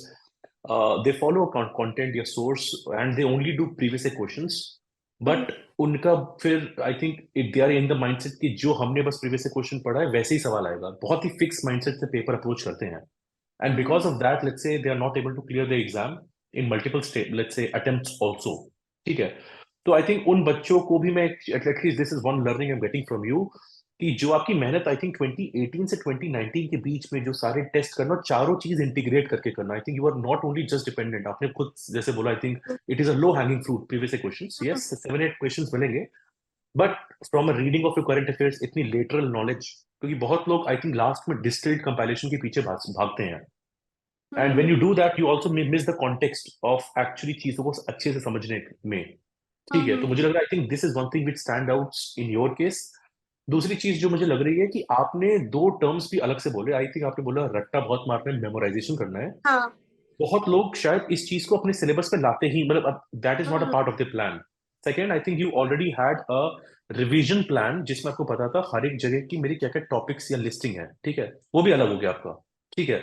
S2: they follow content या source and they only do previous questions but उनका फिर I think they are in the mindset कि जो हमने बस प्रीवियस से क्वेश्चन पढ़ा है वैसे ही सवाल आएगा, बहुत ही फिक्स माइंडसेट से पेपर अप्रोच करते हैं, and because of that let's say they are not able to clear the exam in multiple let's say attempts also. ठीक है, तो आई थिंक उन बच्चों को भी मैं at least this is one learning I am getting from you कि जो आपकी मेहनत आई थिंक 2018 से 2019 के बीच में जो सारे टेस्ट करना, चारों चीज इंटीग्रेट करके करना, I think you are not only just dependent, आपने खुद जैसे बोला, I think it is a low hanging fruit previous questions, yes 7-8 questions मिलेंगे, but from a reading of your current affairs इतनी लेटरल नॉलेज, क्योंकि बहुत लोग आई थिंक लास्ट में डिस्टिल्ड कंपाइलेशन के पीछे भागते हैं, and when you do that you also miss the context of actually चीजों को अच्छे से समझने में। ठीक है, तो मुझे लग रहा है I think this is one thing which stand out in your case. दूसरी चीज जो मुझे लग रही है कि आपने दो टर्म्स भी अलग से बोले, आई थिंक आपने बोला रट्टा बहुत मारना है, मेमोराइजेशन करना है।
S1: हाँ।
S2: बहुत लोग शायद इस चीज को अपने सिलेबस पे लाते ही, मतलब that is not a part of the plan. Second, I think you already had a revision plan जिसमें आपको पता था हर एक जगह की मेरी क्या क्या टॉपिक्स या लिस्टिंग है, ठीक है, वो भी अलग हो गया आपका। ठीक है,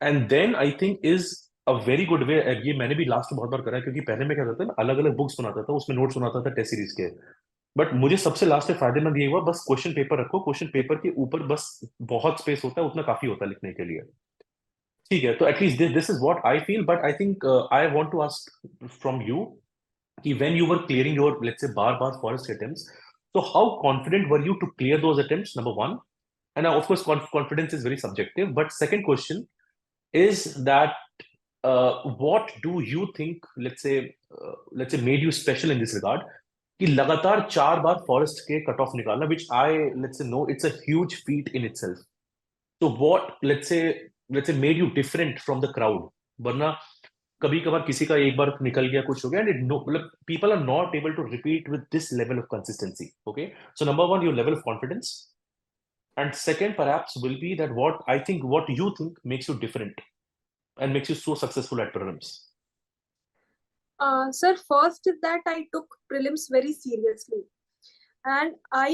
S2: and then I think is a very good way, ये मैंने भी लास्ट में बहुत बार करा है, क्योंकि पहले मैं क्या करता था, अलग अलग बुक्स बनाता था, उसमें नोट्स बनाता था टेस्ट सीरीज के, बट मुझे सबसे लास्ट में फायदेमंद ये हुआ, बस क्वेश्चन पेपर रखो, क्वेश्चन पेपर के ऊपर बस बहुत स्पेस होता है, उतना काफी होता है लिखने के लिए। ठीक है, तो at least this is what I feel, but I think I want to ask from you कि when you were clearing your let's say बार बार forest attempts, so how confident were you to clear those attempts, number one? And of course confidence is very subjective, but second question is that what do you think, let's say made you special in this regard कि लगातार 4 बार forest के cut off निकालना, which I let's say know it's a huge feat in itself. So what let's say made you different from the crowd? वरना कभी कभार किसी का एक बार निकल गया, कुछ हो गया, एंड नो मतलब people are not able to repeat with this level of consistency. Okay, so number one, your level of confidence, and second perhaps will be that what you think makes you different and makes you so successful at prelims.
S1: Sir, first is that I took prelims very seriously, and I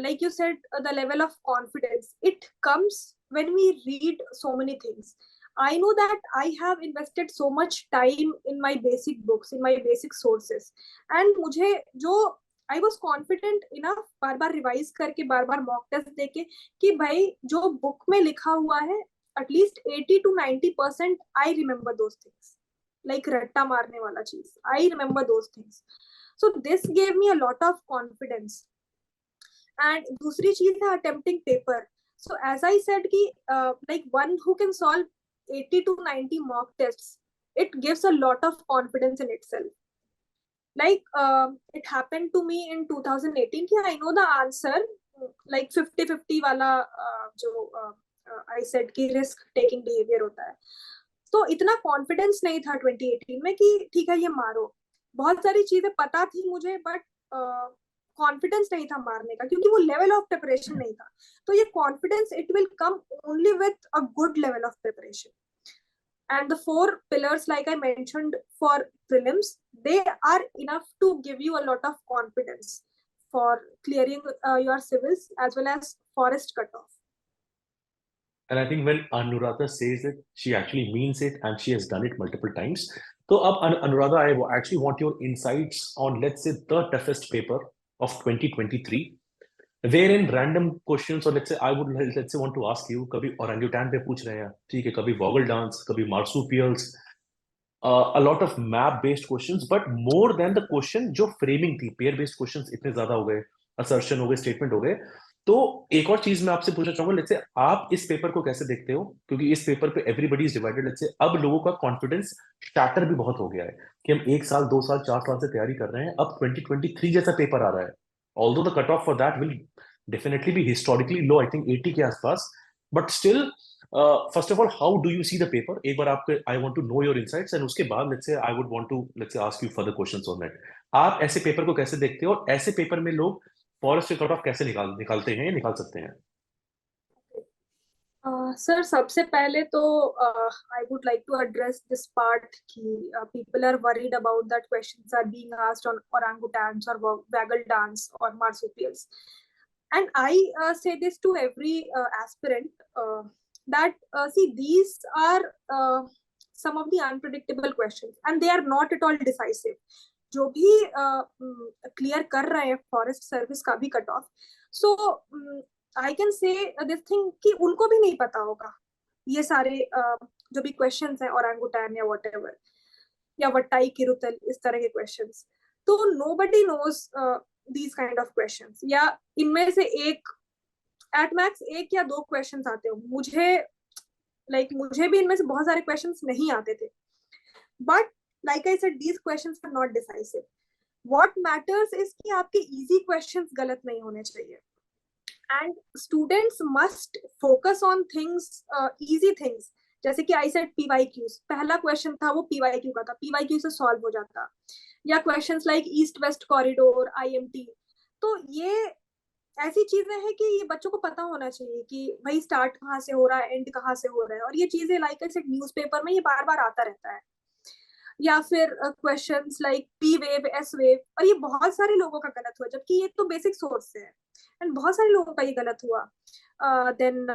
S1: like you said, the level of confidence, it comes when we read so many things. I know that I have invested so much time in my basic books, in my basic sources, and मुझे जो I was confident enough bar bar revise करके बार बार mock test देके कि भाई जो book में लिखा हुआ है at least 80 to 90% I remember those things, like रट्टा मारने वाला चीज, I remember those things. So this gave me a lot of confidence. And दूसरी चीज है attempting paper. So as I said कि like one who can solve 80 to 90 mock tests, it gives a lot of confidence in itself. Like it happened to me in 2018 कि I know the answer, like 50-50 वाला जो I said कि risk taking behavior होता है, तो इतना confidence नहीं था 2018 में कि ठीक है ये मारो, बहुत सारी चीजें पता थी मुझे, बट कॉन्फिडेंस नहीं था मारने का, क्योंकि वो लेवल ऑफ प्रिपरेशन नहीं था. तो ये confidence it will come only with a good level of preparation. And the 4 pillars, like I mentioned for prelims, they are enough to give you a lot of confidence for clearing your civils as well as forest cutoff.
S2: And I think when Anuradha says it, she actually means it, and she has done it multiple times. So, Anuradha, I actually want your insights on, let's say, the toughest paper of 2023, wherein random questions, or let's say want to ask you, कभी orangutan पे पूछ रहे हैं, ठीक है, कभी vogel dance, कभी marsupials, a lot of map based questions, but more than the question जो framing थी, pair based questions इतने ज्यादा हो गए, assertion हो गए, statement हो गए. तो एक और चीज मैं आपसे पूछना चाहूंगा, लेट्स से आप इस पेपर को कैसे देखते हो, क्योंकि इस पेपर पे everybody is divided, let's say अब लोगों का कॉन्फिडेंस शैटर भी बहुत हो गया है कि हम 1 साल 2 साल 4 साल से तैयारी कर रहे हैं, अब 2023 जैसा पेपर आ रहा है, although the cutoff for that will definitely be historically low, I think 80 के आसपास, but still first of all, how do you see the paper? एक बार आपके I want to know your insights, and उसके बाद let's say I would want to let's say ask you further questions on that. आप ऐसे paper को कैसे देखते हो, और ऐसे पेपर में लोग फॉरेस्ट से कट ऑफ कैसे निकालते हैं या निकाल सकते हैं?
S1: सर सबसे पहले तो I would like to address this part कि people are worried about that questions are being asked on orangutans or waggle dance or marsupials, and I say this to every aspirant, that see, these are some of the unpredictable questions and they are not at all decisive. जो भी clear कर रहे हैं forest service का भी cut off, so I can say this thing कि उनको भी नहीं पता होगा ये सारे जो भी क्वेश्चंस हैं, ओरंगुटैन या व्हाटएवर, या वट्टाई किरुतल, इस तरह के क्वेश्चंस। तो nobody knows these kind of questions, या इनमें से एक एट मैक्स एक या दो क्वेश्चंस आते हो। मुझे भी इनमें से बहुत सारे क्वेश्चंस नहीं आते थे, but like I said these questions are not decisive. What matters is कि आपके इजी क्वेश्चंस गलत नहीं होने चाहिए, and students must focus on things, easy things. जैसे कि आई सेड पीवाईक्यूज, पहला क्वेश्चन था वो पीवाईक्यू का था, पीवाईक्यू से सॉल्व हो जाता, या questions like east west corridor, IMT. तो ये ऐसी चीजें हैं कि ये बच्चों को पता होना चाहिए कि भाई स्टार्ट कहाँ से हो रहा है, एंड कहाँ से हो रहा है, और ये चीजें लाइक आई सेड न्यूज़पेपर में ये बार बार आता रहता है। या फिर questions like P wave, S wave, और ये बहुत सारे लोगों का गलत हुआ, जबकि ये तो बेसिक सोर्स से है, एंड बहुत सारे लोगों का ये गलत हुआ। देन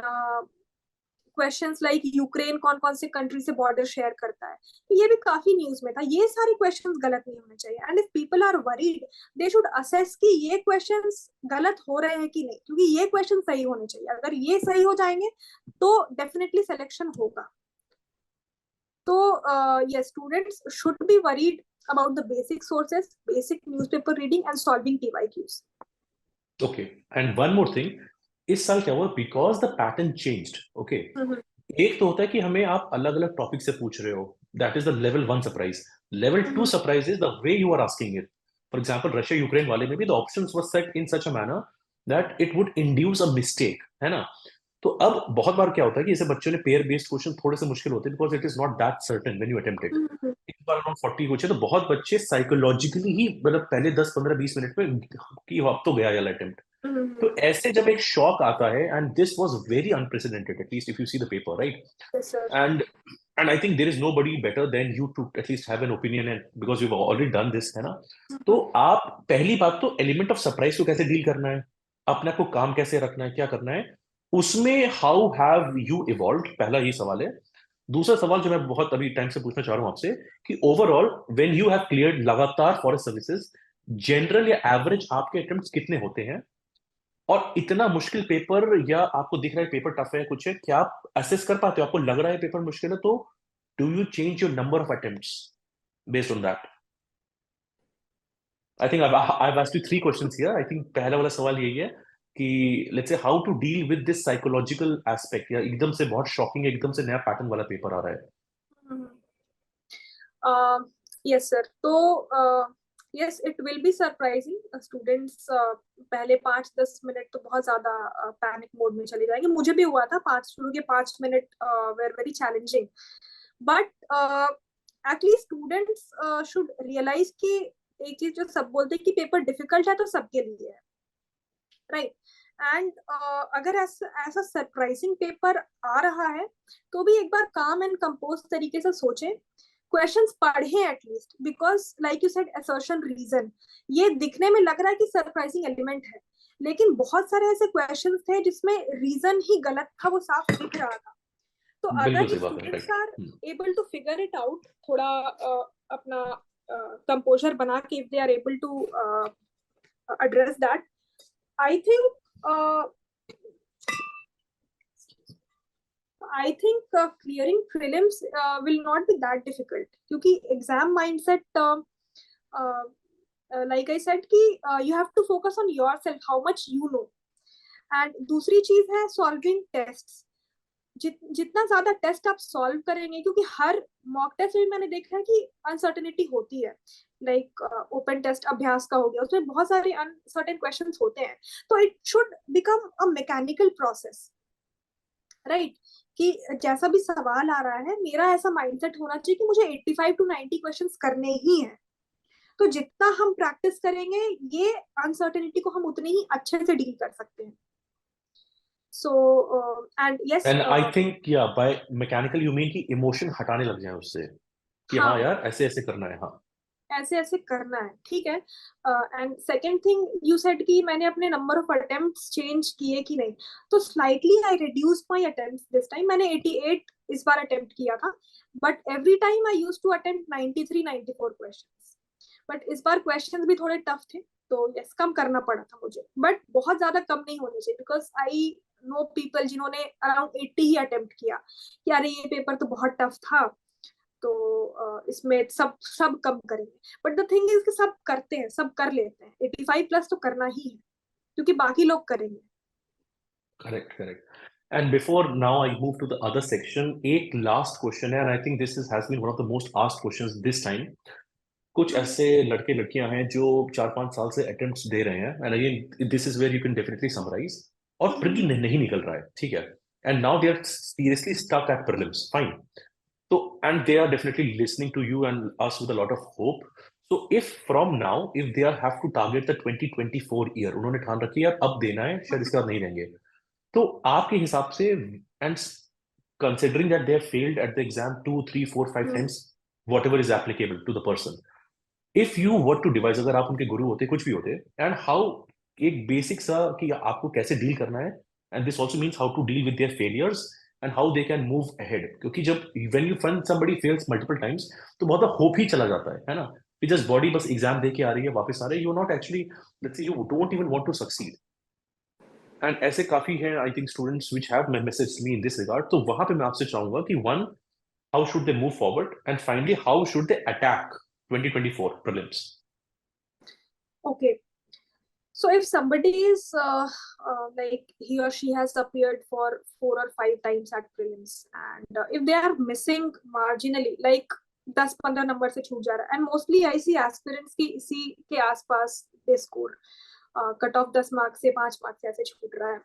S1: क्वेश्चंस लाइक यूक्रेन कौन कौन से कंट्री से बॉर्डर शेयर करता है, ये भी काफी न्यूज में था। ये सारे क्वेश्चंस गलत नहीं होने चाहिए, and if people are worried they should assess कि ये क्वेश्चंस गलत हो रहे हैं कि नहीं, क्योंकि ये क्वेश्चन सही होने चाहिए। अगर ये सही हो जाएंगे तो डेफिनेटली सिलेक्शन होगा। तो yes, students should be worried about the basic sources, basic newspaper reading and solving PYQs.
S2: Okay, and one more thing, इस साल क्या हुआ, because the pattern changed, okay. एक तो होता है कि हमें आप अलग अलग टॉपिक से पूछ रहे हो, that is the level 1 surprise. Level 2 surprise is the way you are asking it. For example Russia Ukraine वाले में भी the options were set in such a manner that it would induce a mistake, है ना। तो अब बहुत बार क्या होता है कि जैसे बच्चों ने पेयर बेस्ड क्वेश्चन थोड़े से मुश्किल होते हैं because it is not that certain when you attempt it. इस बार अराउंड 40 क्वेश्चन, तो बहुत बच्चे साइकोलॉजिकली ही मतलब पहले 10-15-20 मिनट में कि अब तो गया वाला अटेम्प्ट। तो ऐसे जब एक शॉक आता है, and this was very unprecedented, at least if you see the paper, right?
S1: Yes, sir.
S2: And I think there is nobody better than you to at least have an opinion, and because you have already done this, है ना। तो आप पहली बात तो element of surprise को कैसे deal करना है, अपने आप को काम कैसे रखना है, क्या करना है उसमें, हाउ हैव यू इवॉल्व, पहला ये सवाल है। दूसरा सवाल जो मैं बहुत अभी टाइम से पूछना चाह रहा हूं आपसे कि overall when you have cleared लगातार फॉरेस्ट सर्विसेज, जनरल या एवरेज आपके अटेम्प्ट्स कितने होते हैं? और इतना मुश्किल पेपर, या आपको दिख रहा है पेपर टफ है कुछ है, क्या आप असेस कर पाते हो? आपको लग रहा है पेपर मुश्किल है, तो do you change your number of attempts based on that? I think I've asked you 3 questions here. I think पहला वाला सवाल यही है कि let's say how to deal with this psychological aspect, या एकदम से बहुत शॉकिंग, एकदम से नया पैटर्न वाला पेपर आ रहा है।
S1: Yes, sir. तो yes, it will be surprising. Students पहले 5-10 मिनट तो बहुत ज्यादा पैनिक मोड में चले जाएंगे। मुझे भी हुआ था, शुरू के 5 minute were very challenging. But actually students should realize कि एक चीज जो सब बोलते हैं कि पेपर डिफिकल्ट है तो सबके लिए है, राइट? एंड अगर ऐसा सरप्राइजिंग पेपर आ रहा है तो भी एक बार काम एंड कंपोज तरीके से सोचें, क्वेश्चंस पढ़ें at least, because like you said assertion reason, ये दिखने में लग रहा है कि सरप्राइजिंग एलिमेंट है, लेकिन बहुत सारे ऐसे क्वेश्चंस थे जिसमें रीजन ही गलत था, वो साफ दिख रहा था। तो अगर students are able to figure it out, थोड़ा अपना कंपोजर बना के, if they are able to address that, I think clearing prelims will not be that difficult, क्योंकि exam mindset like I said कि you have to focus on yourself, how much you know, and दूसरी चीज है solving tests। जितना ज्यादा test आप solve करेंगे, क्योंकि हर मॉक टेस्ट में मैंने देखा है कि अनसर्टेनिटी होती है, लाइक ओपन टेस्ट अभ्यास का हो गया, उसमें बहुत सारे अनसर्टेन क्वेश्चंस होते हैं, तो it should become a mechanical process, right? कि जैसा भी सवाल आ रहा है, मेरा ऐसा माइंडसेट होना चाहिए कि मुझे 85 to 90 क्वेश्चंस करने ही हैं। तो जितना हम प्रैक्टिस करेंगे, ये अनसर्टेनिटी को हम उतनी ही अच्छे से डील कर सकते हैं। So and yes,
S2: and I think yeah, by mechanical you mean कि इमोशन हटाने लग जाए उससे कि हाँ यार ऐसे ऐसे करना है, हाँ
S1: ऐसे ऐसे करना है, ठीक है। And second thing you said कि मैंने अपने नंबर ऑफ अटेम्प्ट्स चेंज किए कि नहीं, तो slightly I reduced my attempts this time. मैंने 88 इस बार अटेम्प्ट किया था, but every time I used to attempt 93-94 questions. बट इस बार क्वेश्चंस भी थोड़े टफ थे, तो यस कम करना पड़ा था मुझे, बट बहुत ज्यादा कम नहीं होने चाहिए, बिकॉज आई नो पीपल जिन्होंने अराउंड 80 ही अटेम्प्ट किया कि अरे ये पेपर तो बहुत टफ था, तो इसमें सब कम करेंगे। बट द थिंग इज कि सब करते हैं, सब कर लेते हैं, 85 प्लस तो करना ही है, क्योंकि बाकी लोग करेंगे।
S2: Correct, correct. And before now I move to the other section, एक last question है, and I think this has been one of the most asked questions this time. कुछ ऐसे लड़के लड़कियां हैं जो 4-5 साल से अटेम्प्ट्स दे रहे हैं, and again this is where you can definitely summarize, और प्री नहीं निकल रहा है, ठीक है, and now they are seriously stuck at prelims, fine. So, and they are definitely listening to you and us with a lot of hope. So if from now, if they are have to target the 2024 year, उन्होंने ठान रखी है अब देना है, शायद इसके बाद नहीं देंगे, तो आपके हिसाब से, and considering that they have failed at the exam 2, 3, 4, 5 times, whatever is applicable to the person, if you were to devise, अगर आप उनके गुरु होते, कुछ भी होते, and how, एक बेसिक सा कि आपको कैसे डील करना है, and this also means how to deal with their failures and how they can move ahead, क्योंकि जब when you find somebody fails multiple times, तो बहुत होप ही चला जाता है ना, कि जस्ट बॉडी बस एग्जाम दे के आ रही है, वापस आ रही है, you not actually, let's say you don't even want to succeed, and ऐसे काफी हैं I think students which have messaged me in this regard, तो वहां पे मैं आपसे चाहूंगा कि one, how should they move forward, and finally how should they attack 2024 prelims?
S1: Okay, so if somebody is like he or she has appeared for 4 or 5 times at prelims, and if they are missing marginally, like 10-15 number से छूट जा रहा है, and mostly I see aspirants की इसी के आसपास they score, cut off 10 marks से 5 मार्क्स ऐसे छूट रहा है,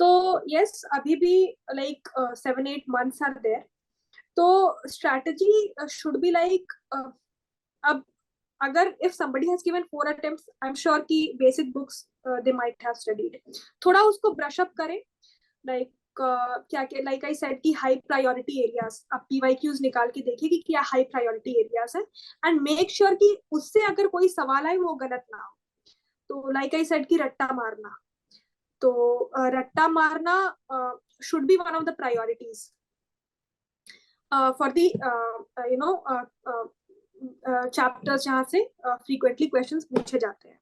S1: तो यस अभी भी like 7-8 months are there, तो strategy should be like अब अगर if somebody has given 4 attempts, I'm sure कि basic books they might have studied, थोड़ा उसको brush up करें, like क्या क्या like I said कि high priority areas, आप PYQs निकाल के देखिए कि क्या high priority areas है, and make sure कि उससे अगर कोई सवाल आए वो गलत ना हो, तो like I said कि रट्टा मारना, तो रट्टा मारना should be one of the priorities for the you know chapters जहाँ से फ्रीक्वेंटली क्वेश्चंस पूछे जाते हैं।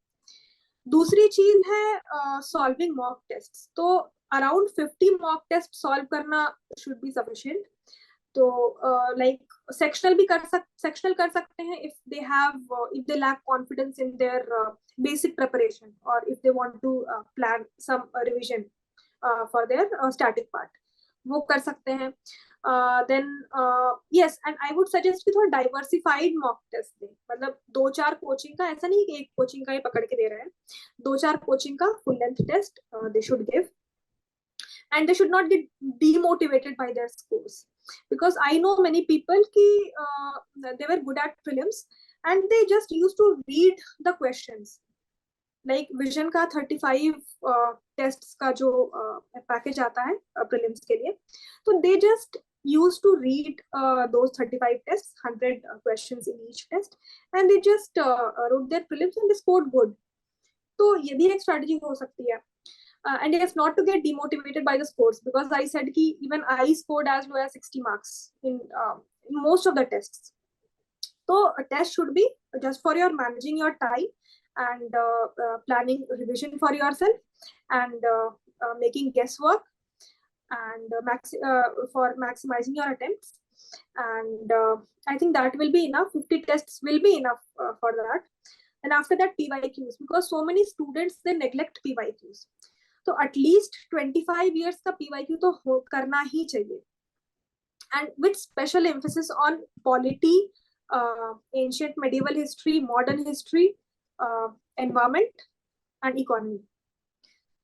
S1: दूसरी चीज है सॉल्विंग मॉक टेस्ट, तो अराउंड 50 मॉक टेस्ट सॉल्व करना शुड बी सफिशिएंट, तो लाइक सेक्शनल कर सकते हैं if they lack confidence in their basic preparation, or if they want to plan some revision for their static part, वो कर सकते हैं। then yes, and I would suggest कि थोड़ा diversified mock test दें, मतलब 2-4 कोचिंग का, ऐसा नहीं कि एक कोचिंग का ही पकड़ के दे रहे हैं, 2-4 कोचिंग का full length test they should give, and they should not get demotivated by their scores, because I know many people कि they were good at prelims and they just used to read the questions, like vision का 35 tests का जो package आता है prelims के लिए, तो they just used to read those 35 tests, 100 questions in each test, and they just wrote their prelims and they scored good, तो ये भी एक strategy हो सकती है, and yes, not to get demotivated by the scores, because I said कि even I scored as low as 60 marks in most of the tests, so a test should be just for your managing your time and planning revision for yourself, and making guesswork, and for maximizing your attempts, and I think that will be enough. 50 tests will be enough for that, and after that PYQs, because so many students they neglect PYQs, so at least 25 years का PYQ तो करना ही चाहिए, and with special emphasis on polity, ancient medieval history, modern history, environment and economy,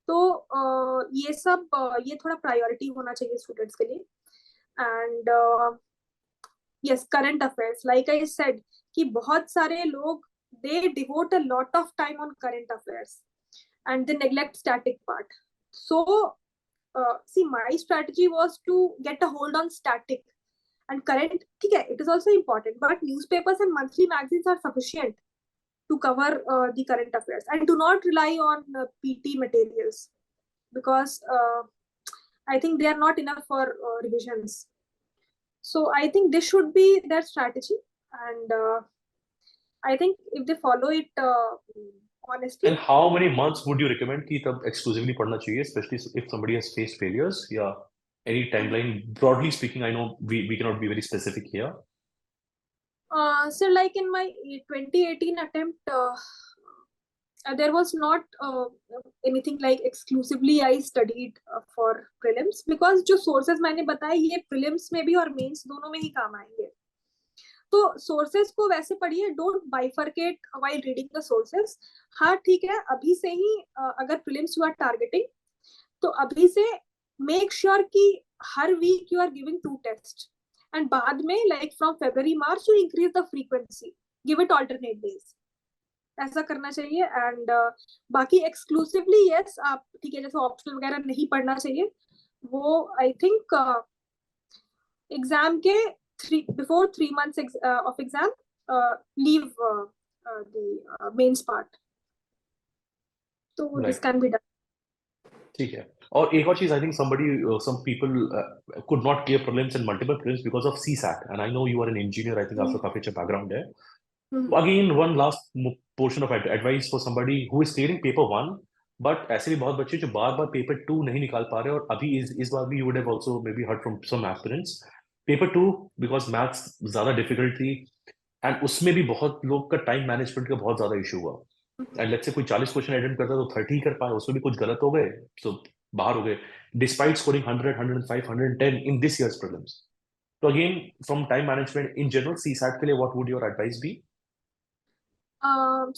S1: तो ये सब ये थोड़ा priority होना चाहिए स्टूडेंट्स के लिए, and yes current affairs, like I said कि बहुत सारे लोग they devote a lot of time on current affairs and they neglect static part, so see my strategy was to get a hold on static and current, ठीक है, it is also important, but newspapers and monthly magazines are sufficient to cover the current affairs, and do not rely on PT materials, because I think they are not enough for revisions, so I think this should be their strategy, and I think if they follow it honestly.
S2: And how many months would you recommend कि तब exclusively पढ़ना चाहिए, especially if somebody has faced failures? Yeah, any timeline? Broadly speaking, I know we cannot be very specific here.
S1: So like in my 2018 attempt, there was not anything like exclusively I studied for prelims, because जो sources मैंने बताए ये prelims में भी और mains दोनों में ही काम आएंगे. तो sources को वैसे पढ़िए, don't bifurcate while reading the sources. हाँ ठीक है, अभी से ही अगर prelims you are targeting, तो अभी से make sure कि हर week you are giving 2 tests, and बाद में like from February March you increase the frequency, give it alternate days. ऐसा करना चाहिए. एंड बाकी एक्सक्लूसिवली यस आप ठीक है, जैसे ऑप्शनल वगैरह नहीं पढ़ना चाहिए, वो आई थिंक एग्जाम के before 3 months of exam leave the mains part, तो दिस कैन बी डन.
S2: ठीक है. और एक और चीज, I think some people could not clear prelims and multiple prelims because of CSAT, and I know you are an engineer. I think आपका काफी अच्छा background है. Again, one last portion of advice for somebody who is clearing paper 1, but ऐसे भी बहुत बच्चे जो बार बार paper 2 नहीं निकाल पा रहे, और अभी इस बार भी you would have also maybe heard from some aspirants paper 2 because maths ज्यादा difficult थी, and उसमें भी बहुत लोग का time management का बहुत ज्यादा issue हुआ. And let's say कोई 40 क्वेश्चन अटेम्प्ट करता तो 30 ही कर पाए, उसमें भी कुछ गलत हो गए तो बाहर हो गए, despite scoring 100, 105, 110 in this year's prelims. So again, from time management in general, CSAT के लिए what would your advice be?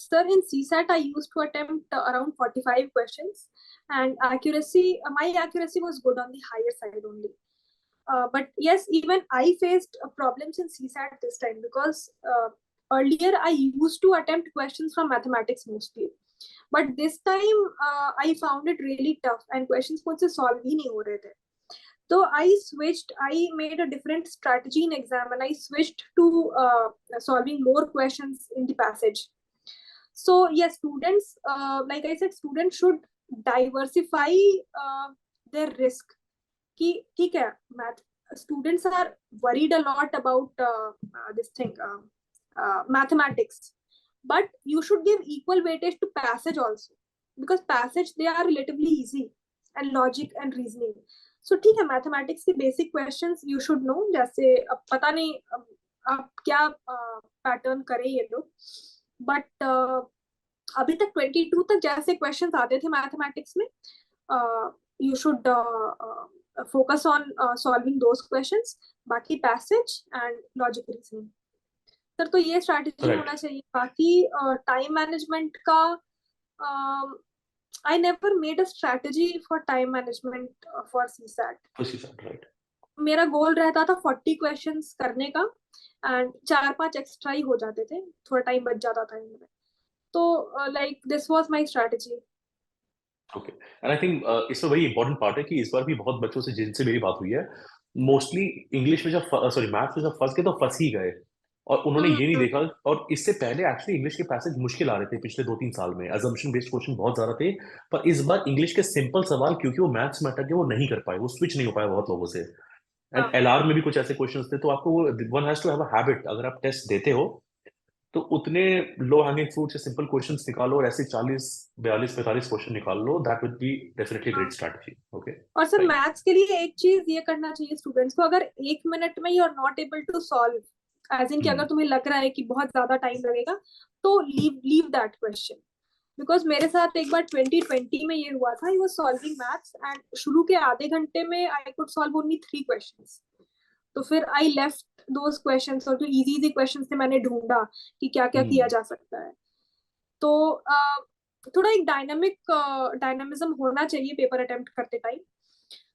S1: Sir, in CSAT, I used to attempt around 45 questions, and my accuracy was good on the higher side only. But yes, even I faced problems in CSAT this time, because earlier I used to attempt questions from mathematics mostly. But this time I found it really tough, and questions मुझसे solve ही नहीं हो रहे थे. So I made a different strategy in exam, and I switched to solving more questions in the passage. So yes, students, like I said, students should diversify their risk. कि ठीक है, students are worried a lot about this thing, mathematics, but you should give equal weightage to passage also, because passage they are relatively easy, and logic and reasoning. So ठीक है, mathematics के basic questions you should know. जैसे अब पता नहीं आप क्या pattern करें ये लोग, बट अभी तक 22 तक जैसे क्वेश्चंस आते थे मैथमेटिक्स में, you should focus on solving those questions. बाकी passage and logic reasoning, sir तो ये स्ट्रैटेजी होना चाहिए. बाकी टाइम मैनेजमेंट का I never made a strategy for time management for CSAT.
S2: For CSAT, right.
S1: मेरा गोल रहता था 40 क्वेश्चंस करने का, एंड 4-5 एक्स्ट्रा ही हो जाते थे, थोड़ा टाइम बच जाता था इनमें. तो like this was my strategy.
S2: Okay. And I think इसमें वही इंपॉर्टेंट पार्ट है कि इस बार भी बहुत बच्चों से जिनसे मेरी बात हुई है, मोस्टली इंग्लिश में जब मैथ्स में जब फंस गए तो फंस ही गए, और उन्होंने ये नहीं देखा. और इससे पहले एक्चुअली इंग्लिश के पैसेज मुश्किल आ रहे थे पिछले 2-3 साल में, अजम्पशन बेस्ड क्वेश्चन बहुत ज्यादा थे, पर इस बार इंग्लिश के सिंपल सवाल क्योंकि वो मैथ्स में अटक गए वो नहीं कर पाए, वो स्विच नहीं हो पाया बहुत लोगों से. एंड एलआर में भी कुछ ऐसे क्वेश्चंस थे, तो आपको वो one has to have a habit, अगर आप टेस्ट देते हो तो उतने लो हैंगिंग फ्रूट से सिंपल क्वेश्चंस निकालो, और ऐसे 40, 42, 45 क्वेश्चन निकाल लो. That would be definitely great strategy. Okay.
S1: और सर मैथ्स के लिए एक चीज ये करना चाहिए स्टूडेंट्स को, अगर 1 मिनट में you are not able to solve, as in कि अगर तुम्हें लग रहा है कि बहुत ज्यादा टाइम लगेगा, तो लीव दैट क्वेश्चन. बिकॉज मेरे साथ एक बार 2020 में ये हुआ था. I was solving maths, and शुरू के आधे घंटे में I could solve only 3 questions. तो फिर आई लेफ्ट दोस क्वेश्चंस, और जो इजी क्वेश्चंस थे मैंने ढूंढा कि क्या क्या किया जा सकता है. तो थोड़ा एक डायनामिज्म होना चाहिए पेपर अटेम्प्ट करते टाइम,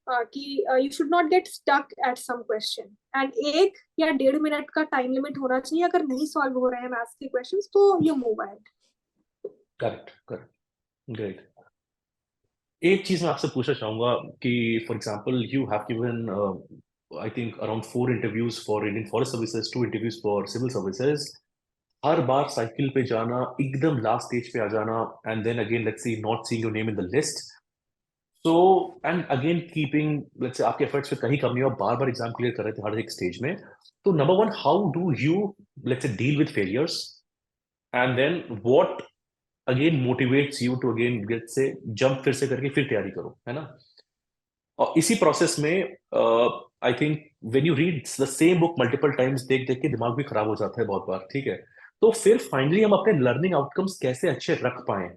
S1: कि you should not get stuck at some question, and 1 या 1.5 मिनट का टाइम लिमिट होना चाहिए. अगर नहीं सॉल्व हो रहे हैं मैथ्स के क्वेश्चंस तो you move ahead.
S2: Correct, great. एक चीज मैं आपसे पूछना चाहूंगा कि for example you have given I think around 4 interviews for Indian forest services, 2 interviews for civil services. हर बार साइकिल पे जाना, एकदम लास्ट स्टेज पे आ जाना, and then again let's see not seeing your name in the list. So and again keeping let's say आपके efforts में कहीं कमी हो, बार बार एग्जाम क्लियर कर रहे थे हर एक स्टेज में. तो number 1, how do you let's say deal with failures? and then what again motivates you to again get से jump फिर से करके फिर तैयारी करो, है ना? और इसी प्रोसेस में I think when you read the same book multiple times देख देख के दिमाग भी खराब हो जाता है बहुत बार, ठीक है? तो फिर फाइनली हम अपने लर्निंग आउटकम्स कैसे अच्छे रख पाए,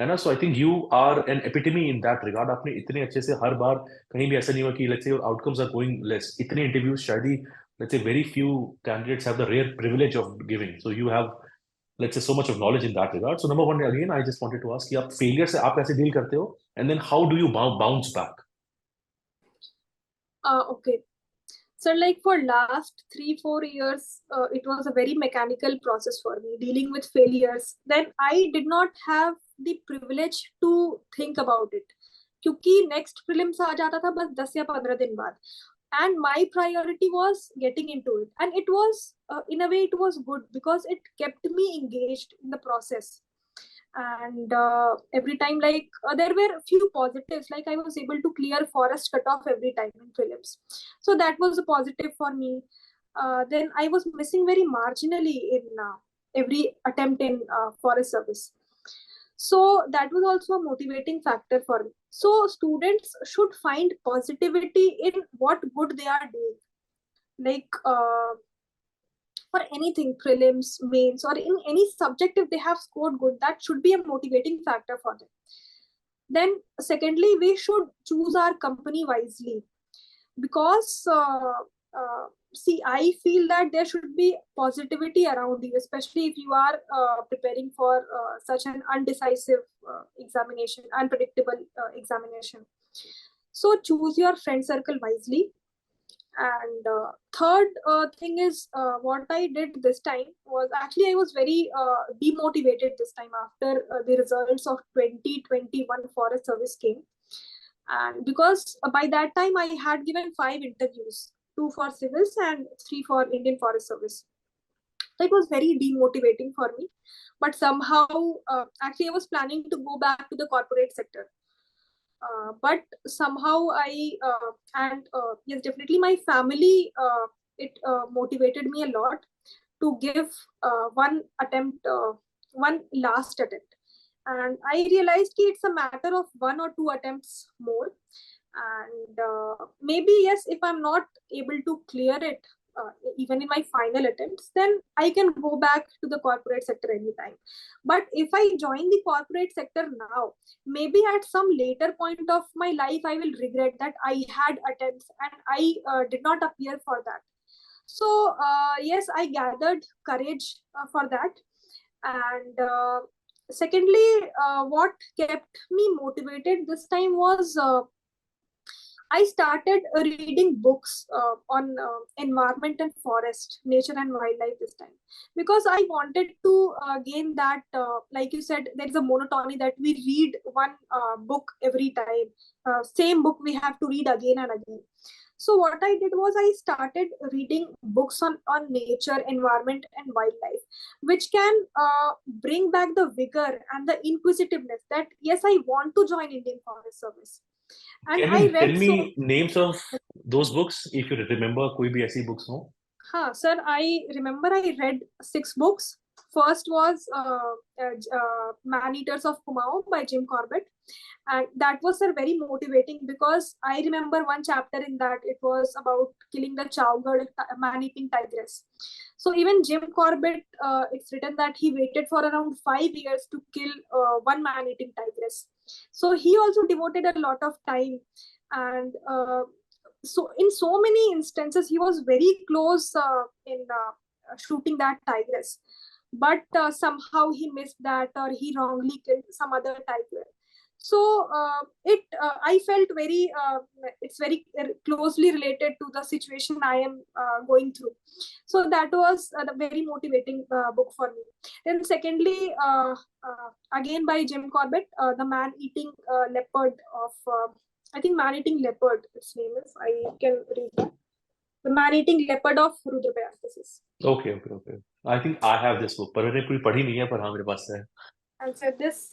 S2: है ना? So I think you are an epitome in that regard. आपने इतने अच्छे से हर बार कहीं भी ऐसा नहीं हुआ कि let's say your outcomes are going less. इतने इंटरव्यूज शायद ही let's say very few candidates have the rare privilege of giving, so you have let's say so much of knowledge in that regard. So number one, again I just wanted to ask कि आप failure से आप कैसे deal करते हो, and then how do you bounce back?
S1: Okay. So like for last 3-4 years, it was a very mechanical process for me dealing with failures. Then I did not have the privilege to think about it, क्योंकि next prelims आ जाता था बस 10 या 15 दिन बाद, and my priority was getting into it, and it was in a way it was good because it kept me engaged in the process. And every time, like there were a few positives, like I was able to clear forest cutoff every time in prelims, so that was a positive for me. Then I was missing very marginally in every attempt in forest service, so that was also a motivating factor for me. So students should find positivity in what good they are doing, like for anything, prelims, mains, or in any subject. If they have scored good, that should be a motivating factor for them. Then secondly, we should choose our company wisely, because see, I feel that there should be positivity around you, especially if you are preparing for such an undecisive examination, unpredictable examination. So choose your friend circle wisely. And third thing is, what I did this time was, actually I was very demotivated this time after the results of 2021 forest service came. And because by that time I had given 5 interviews, 2 for civils and 3 for Indian Forest Service. So it was very demotivating for me. But somehow, actually I was planning to go back to the corporate sector. But somehow yes, definitely my family, it motivated me a lot to give one last attempt. And I realized that it's a matter of 1 or 2 attempts more. And maybe, yes, if I'm not able to clear it, even in my final attempts, then I can go back to the corporate sector anytime. But if I join the corporate sector now, maybe at some later point of my life, I will regret that I had attempts and I did not appear for that. So yes, I gathered courage for that. And secondly, what kept me motivated this time was, I started reading books on environment and forest, nature and wildlife this time, because I wanted to gain that, like you said, there is a monotony that we read one book every time. Same book we have to read again and again. So what I did was I started reading books on nature, environment and wildlife, which can bring back the vigor and the inquisitiveness that, yes, I want to join Indian Forest Service. And
S2: Can you tell me names of those books, if you remember कोई भी ऐसी books हो?
S1: हाँ sir, I remember I read 6 books. First was Man-Eaters of Kumaon by Jim Corbett. And that was very motivating, because I remember one chapter in that, it was about killing the Chowgad man-eating tigress. So even Jim Corbett, it's written that he waited for around 5 years to kill one man-eating tigress. So he also devoted a lot of time. And so in so many instances, he was very close in shooting that tigress. But somehow he missed that, or he wrongly killed some other tiger. So I felt very, it's very closely related to the situation I am going through. So that was a very motivating book for me. Then secondly, again by Jim Corbett, The Man-Eating Leopard of, I think Man-Eating Leopard, its name is, I can read that. The Man-Eating Leopard of Rudrapayastasis.
S2: Okay. I think I have this book, पर मैंने कोई पढ़ी नहीं है, पर हाँ मेरे पास है.
S1: And so this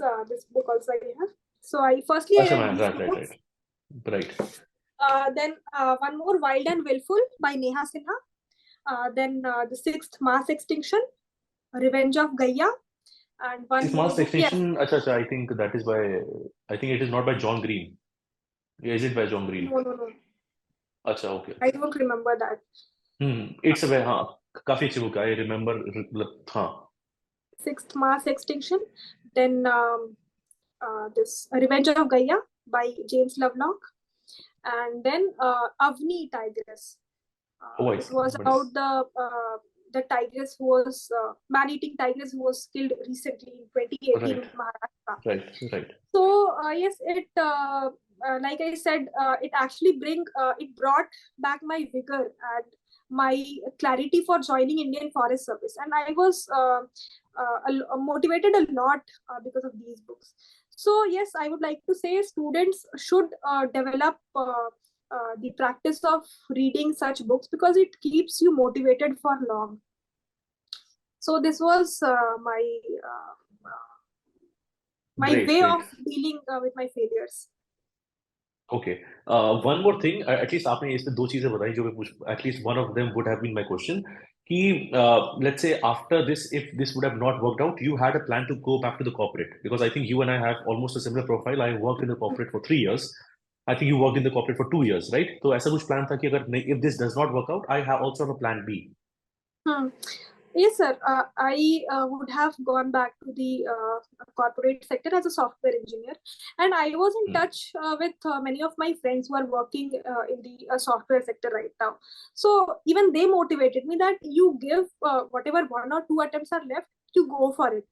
S1: book also I have. So I firstly right. Then one more, Wild and Willful by Neha Sinha. Then the 6th, Mass Extinction, Revenge of Gaia, and one
S2: 6
S1: more
S2: months
S1: book. Yes.
S2: extension. Acha, I think that is by, I think it is not by John Green. Is it by John Green?
S1: No.
S2: Acha, okay.
S1: I don't remember that.
S2: It's a very, हाँ, काफी अच्छी book है. I remember, हाँ.
S1: Sixth Mass Extinction. Then this Revenge of Gaia by James Lovelock. And then Avni Tigress. It was about the tigress who was man-eating tigress who was killed recently in 2018 in Maharashtra.
S2: Right.
S1: So yes, it like I said, it actually brought back my vigor and my clarity for joining Indian Forest Service, and I was motivated a lot because of these books. So yes, I would like to say students should develop the practice of reading such books because it keeps you motivated for long. So this was my way of dealing with my failures.
S2: Okay. One more thing. At least आपने इसमें दो चीजें बताई जो मैं पूछ. At least one of them would have been my question. कि let's say after this, if this would have not worked out, you had a plan to go back to the corporate, because I think you and I have almost a similar profile. I worked in the corporate for 3 years. I think you worked in the corporate for 2 years, right? तो ऐसा कुछ plan था कि अगर if this does not work out, I have also have a plan B.
S1: Yes, sir. I would have gone back to the corporate sector as a software engineer, and I was in touch with many of my friends who are working in the software sector right now. So even they motivated me that you give whatever 1 or 2 attempts are left, you go for it,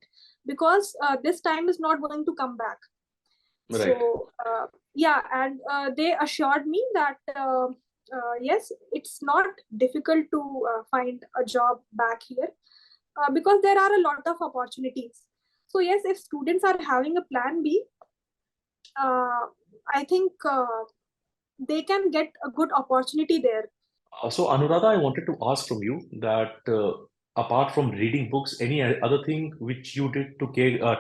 S1: because this time is not going to come back. Right. So yeah, and they assured me that yes, it's not difficult to find a job back here because there are a lot of opportunities. So yes, if students are having a plan B, I think they can get a good opportunity there.
S2: So Anuradha, I wanted to ask from you that apart from reading books, any other thing which you did to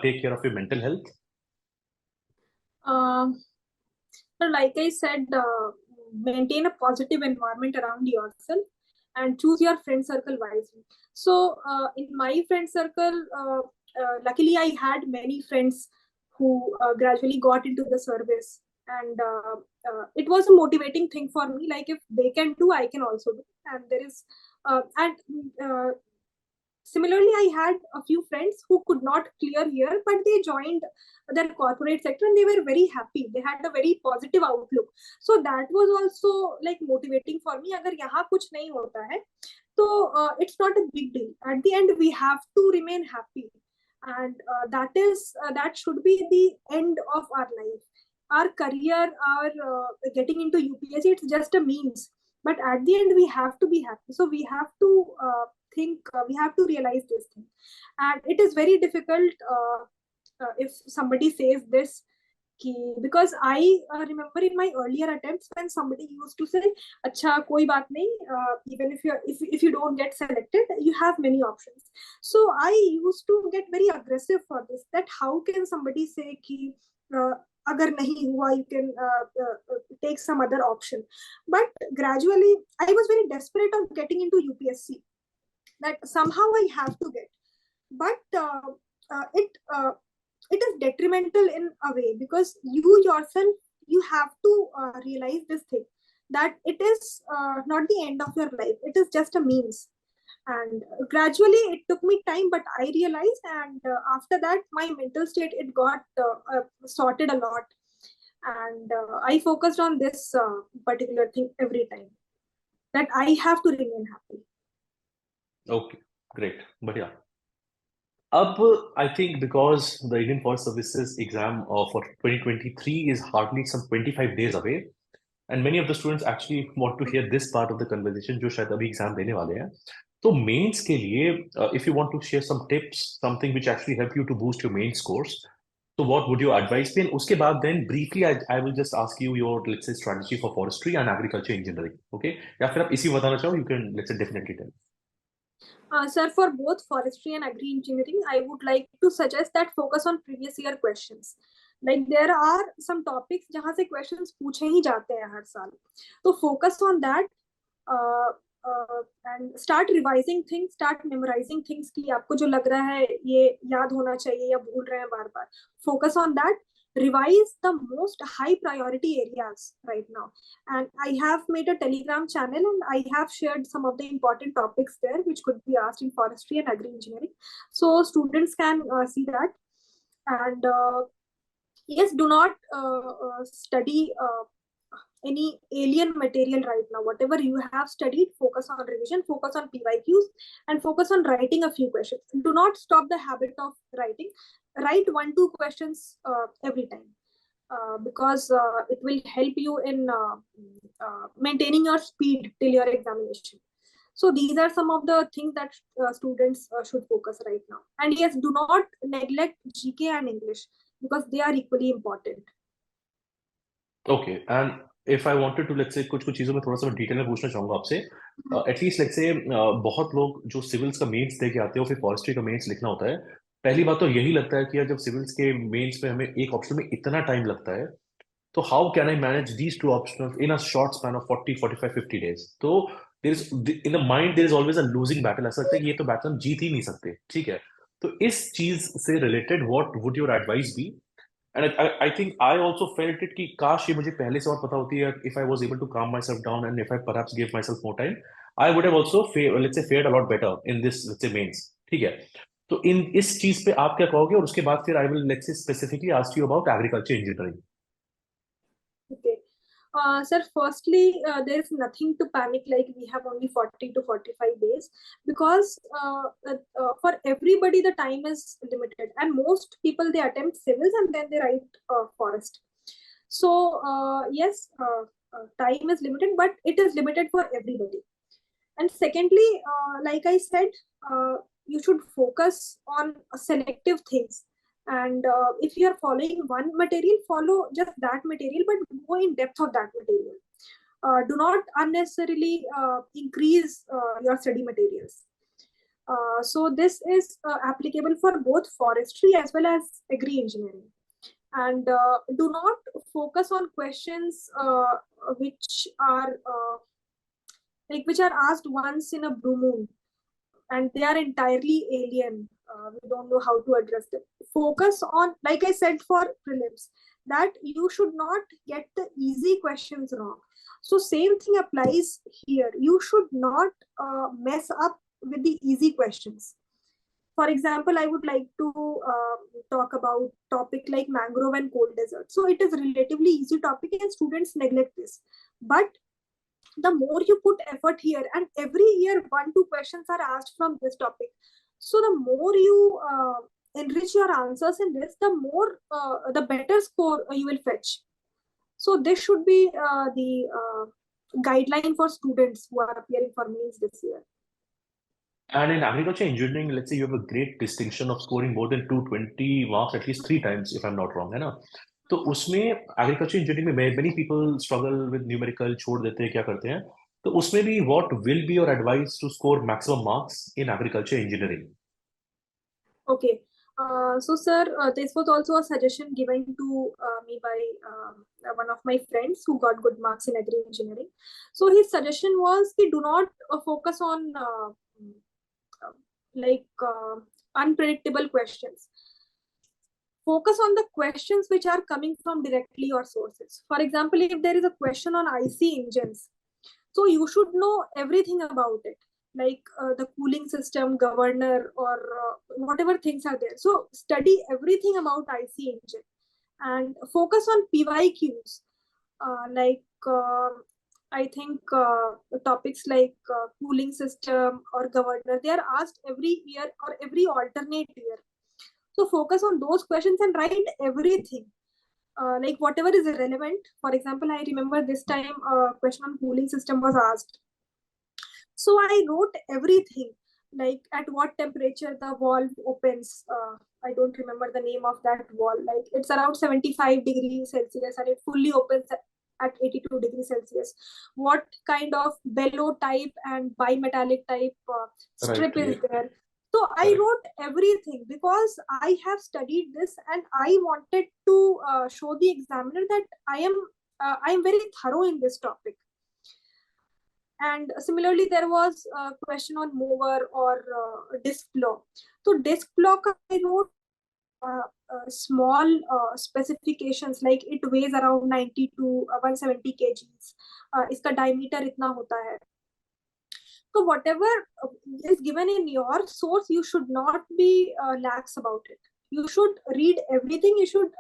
S2: take care of your mental health?
S1: But like I said, maintain a positive environment around yourself and choose your friend circle wisely. So in my friend circle, luckily I had many friends who gradually got into the service, and it was a motivating thing for me. Like if they can do, I can also do. And there is similarly, I had a few friends who could not clear here, but they joined the corporate sector and they were very happy. They had a very positive outlook. So that was also like motivating for me. Agar yahan kuch nahi hota hai, so it's not a big deal. At the end, we have to remain happy, and that should be the end of our life. Our career, our getting into UPSC, it's just a means. But at the end, we have to be happy. So we have to we have to realize this thing, and it is very difficult if somebody says this, because I remember in my earlier attempts when somebody used to say, "Acha, koi baat nahi. Even if you don't get selected, you have many options." So I used to get very aggressive for this. That how can somebody say ki agar nahi hua, you can take some other option. But gradually, I was very desperate of getting into UPSC. That somehow I have to get, but it is detrimental in a way, because you yourself, you have to realize this thing, that it is not the end of your life. It is just a means. And gradually it took me time, but I realized, and after that my mental state, it got sorted a lot, and I focused on this particular thing every time, that I have to remain happy.
S2: Okay, great. But yeah, I think because the Indian Forest Services exam for 2023 is hardly some 25 days away, and many of the students actually want to hear this part of the conversation, जो शायद अभी exam देने वाले हैं. तो mains के लिए, if you want to share some tips, something which actually help you to boost your main scores, so what would your advice be? And उसके बाद then briefly I will just ask you your, let's say, strategy for forestry and agriculture engineering. Okay? या फिर आप इसी बताना चाहो, you can, let's say, definitely tell.
S1: Sir, for both forestry and agri engineering, I would like to suggest that focus on previous year questions. Like there are some topics जहाँ से questions पूछे ही जाते हैं हर साल. तो focus on that. and start revising things, start memorizing things कि आपको जो लग रहा है ये याद होना चाहिए या भूल रहे हैं बार बार. Focus on that. Revise the most high priority areas right now. And I have made a Telegram channel and I have shared some of the important topics there which could be asked in forestry and agri engineering. So students can see that. And yes, do not study any alien material right now. Whatever you have studied, focus on revision, focus on PYQs, and focus on writing a few questions. Do not stop the habit of writing. Write 1-2 questions every time, because it will help you in maintaining your speed till your examination. So these are some of the things that students should focus right now. And yes, do not neglect GK and English because they are equally important.
S2: Okay, and if I wanted to, let's say, कुछ चीजों में थोड़ा सा detail में पूछना चाहूंगा आपसे. At least let's say बहुत लोग जो सिविल्स का मेंस दे के आते हैं, फिर फॉरेस्ट्री का मेंस लिखना होता है. पहली बात तो यही लगता है कि यार जब सिविल्स के मेंस में हमें एक ऑप्शन में इतना टाइम लगता है, तो how can I manage these two options in a short span of 40, 45, 50 days? तो there is in the mind there is always a losing battle. ऐसा लगता है कि ये तो बैटल हम जीत ही नहीं सकते. ठीक है, तो इस चीज से related what would your advice be? And I think I also felt it कि काश ये मुझे पहले से और पता होती है. If I was able to calm myself down and if I perhaps gave myself more time, I would have also fared a lot better in this, let's say, mains. ठीक है, तो इस चीज पे आप क्या कहोगे? और उसके बाद फिर I will, let's say, specifically ask you about agriculture engineering.
S1: Okay. Sir, firstly, there is nothing to panic, like we have only 40 to 45 days, because for everybody the time is limited, and most people, they attempt civils and then they write forest. So yes, time is limited, but it is limited for everybody. And secondly, like I said, you should focus on selective things. And if you are following one material, follow just that material, but go in depth of that material. Do not unnecessarily increase your study materials. So this is applicable for both forestry as well as agri engineering. And do not focus on questions which are asked once in a blue moon, and they are entirely alien. We don't know how to address them. Focus on, like I said for prelims, that you should not get the easy questions wrong. So same thing applies here. You should not mess up with the easy questions. For example, I would like to talk about topic like mangrove and cold desert. So it is relatively easy topic and students neglect this. But the more you put effort here, and every year 1-2 questions are asked from this topic, so the more you enrich your answers in this, the more the better score you will fetch. So this should be the guideline for students who are appearing for mains this year.
S2: And in agriculture engineering, let's say you have a great distinction of scoring more than 220 marks at least 3 times, if I'm not wrong, है ना? तो उसमें agriculture engineering में many people struggle with numerical, छोड़ देते हैं, क्या करते हैं? तो उसमें भी what will be your advice to score maximum marks in agriculture engineering?
S1: Okay. So sir, this was also a suggestion given to me by one of my friends who got good marks in agri engineering. So his suggestion was कि do not focus on unpredictable questions. Focus on the questions which are coming from directly your sources. For example, if there is a question on IC engines, so you should know everything about it, like the cooling system, governor, or whatever things are there. So study everything about IC engine and focus on PYQs, I think topics like cooling system or governor, they are asked every year or every alternate year. So focus on those questions and write everything, like whatever is relevant. For example, I remember this time a question on cooling system was asked. So I wrote everything, like at what temperature the valve opens. I don't remember the name of that valve. Like it's around 75 degrees Celsius and it fully opens at 82 degrees Celsius. What kind of bellow type and bimetallic type strip is there? So I wrote everything because I have studied this and I wanted to show the examiner that I am very thorough in this topic. And similarly, there was a question on mower or disc plow. So disc plow, I wrote small specifications like it weighs around 90 to 170 kgs. इसका diameter इतना होता है. So whatever is given in your source, you should not be lax about it. You should read everything. You should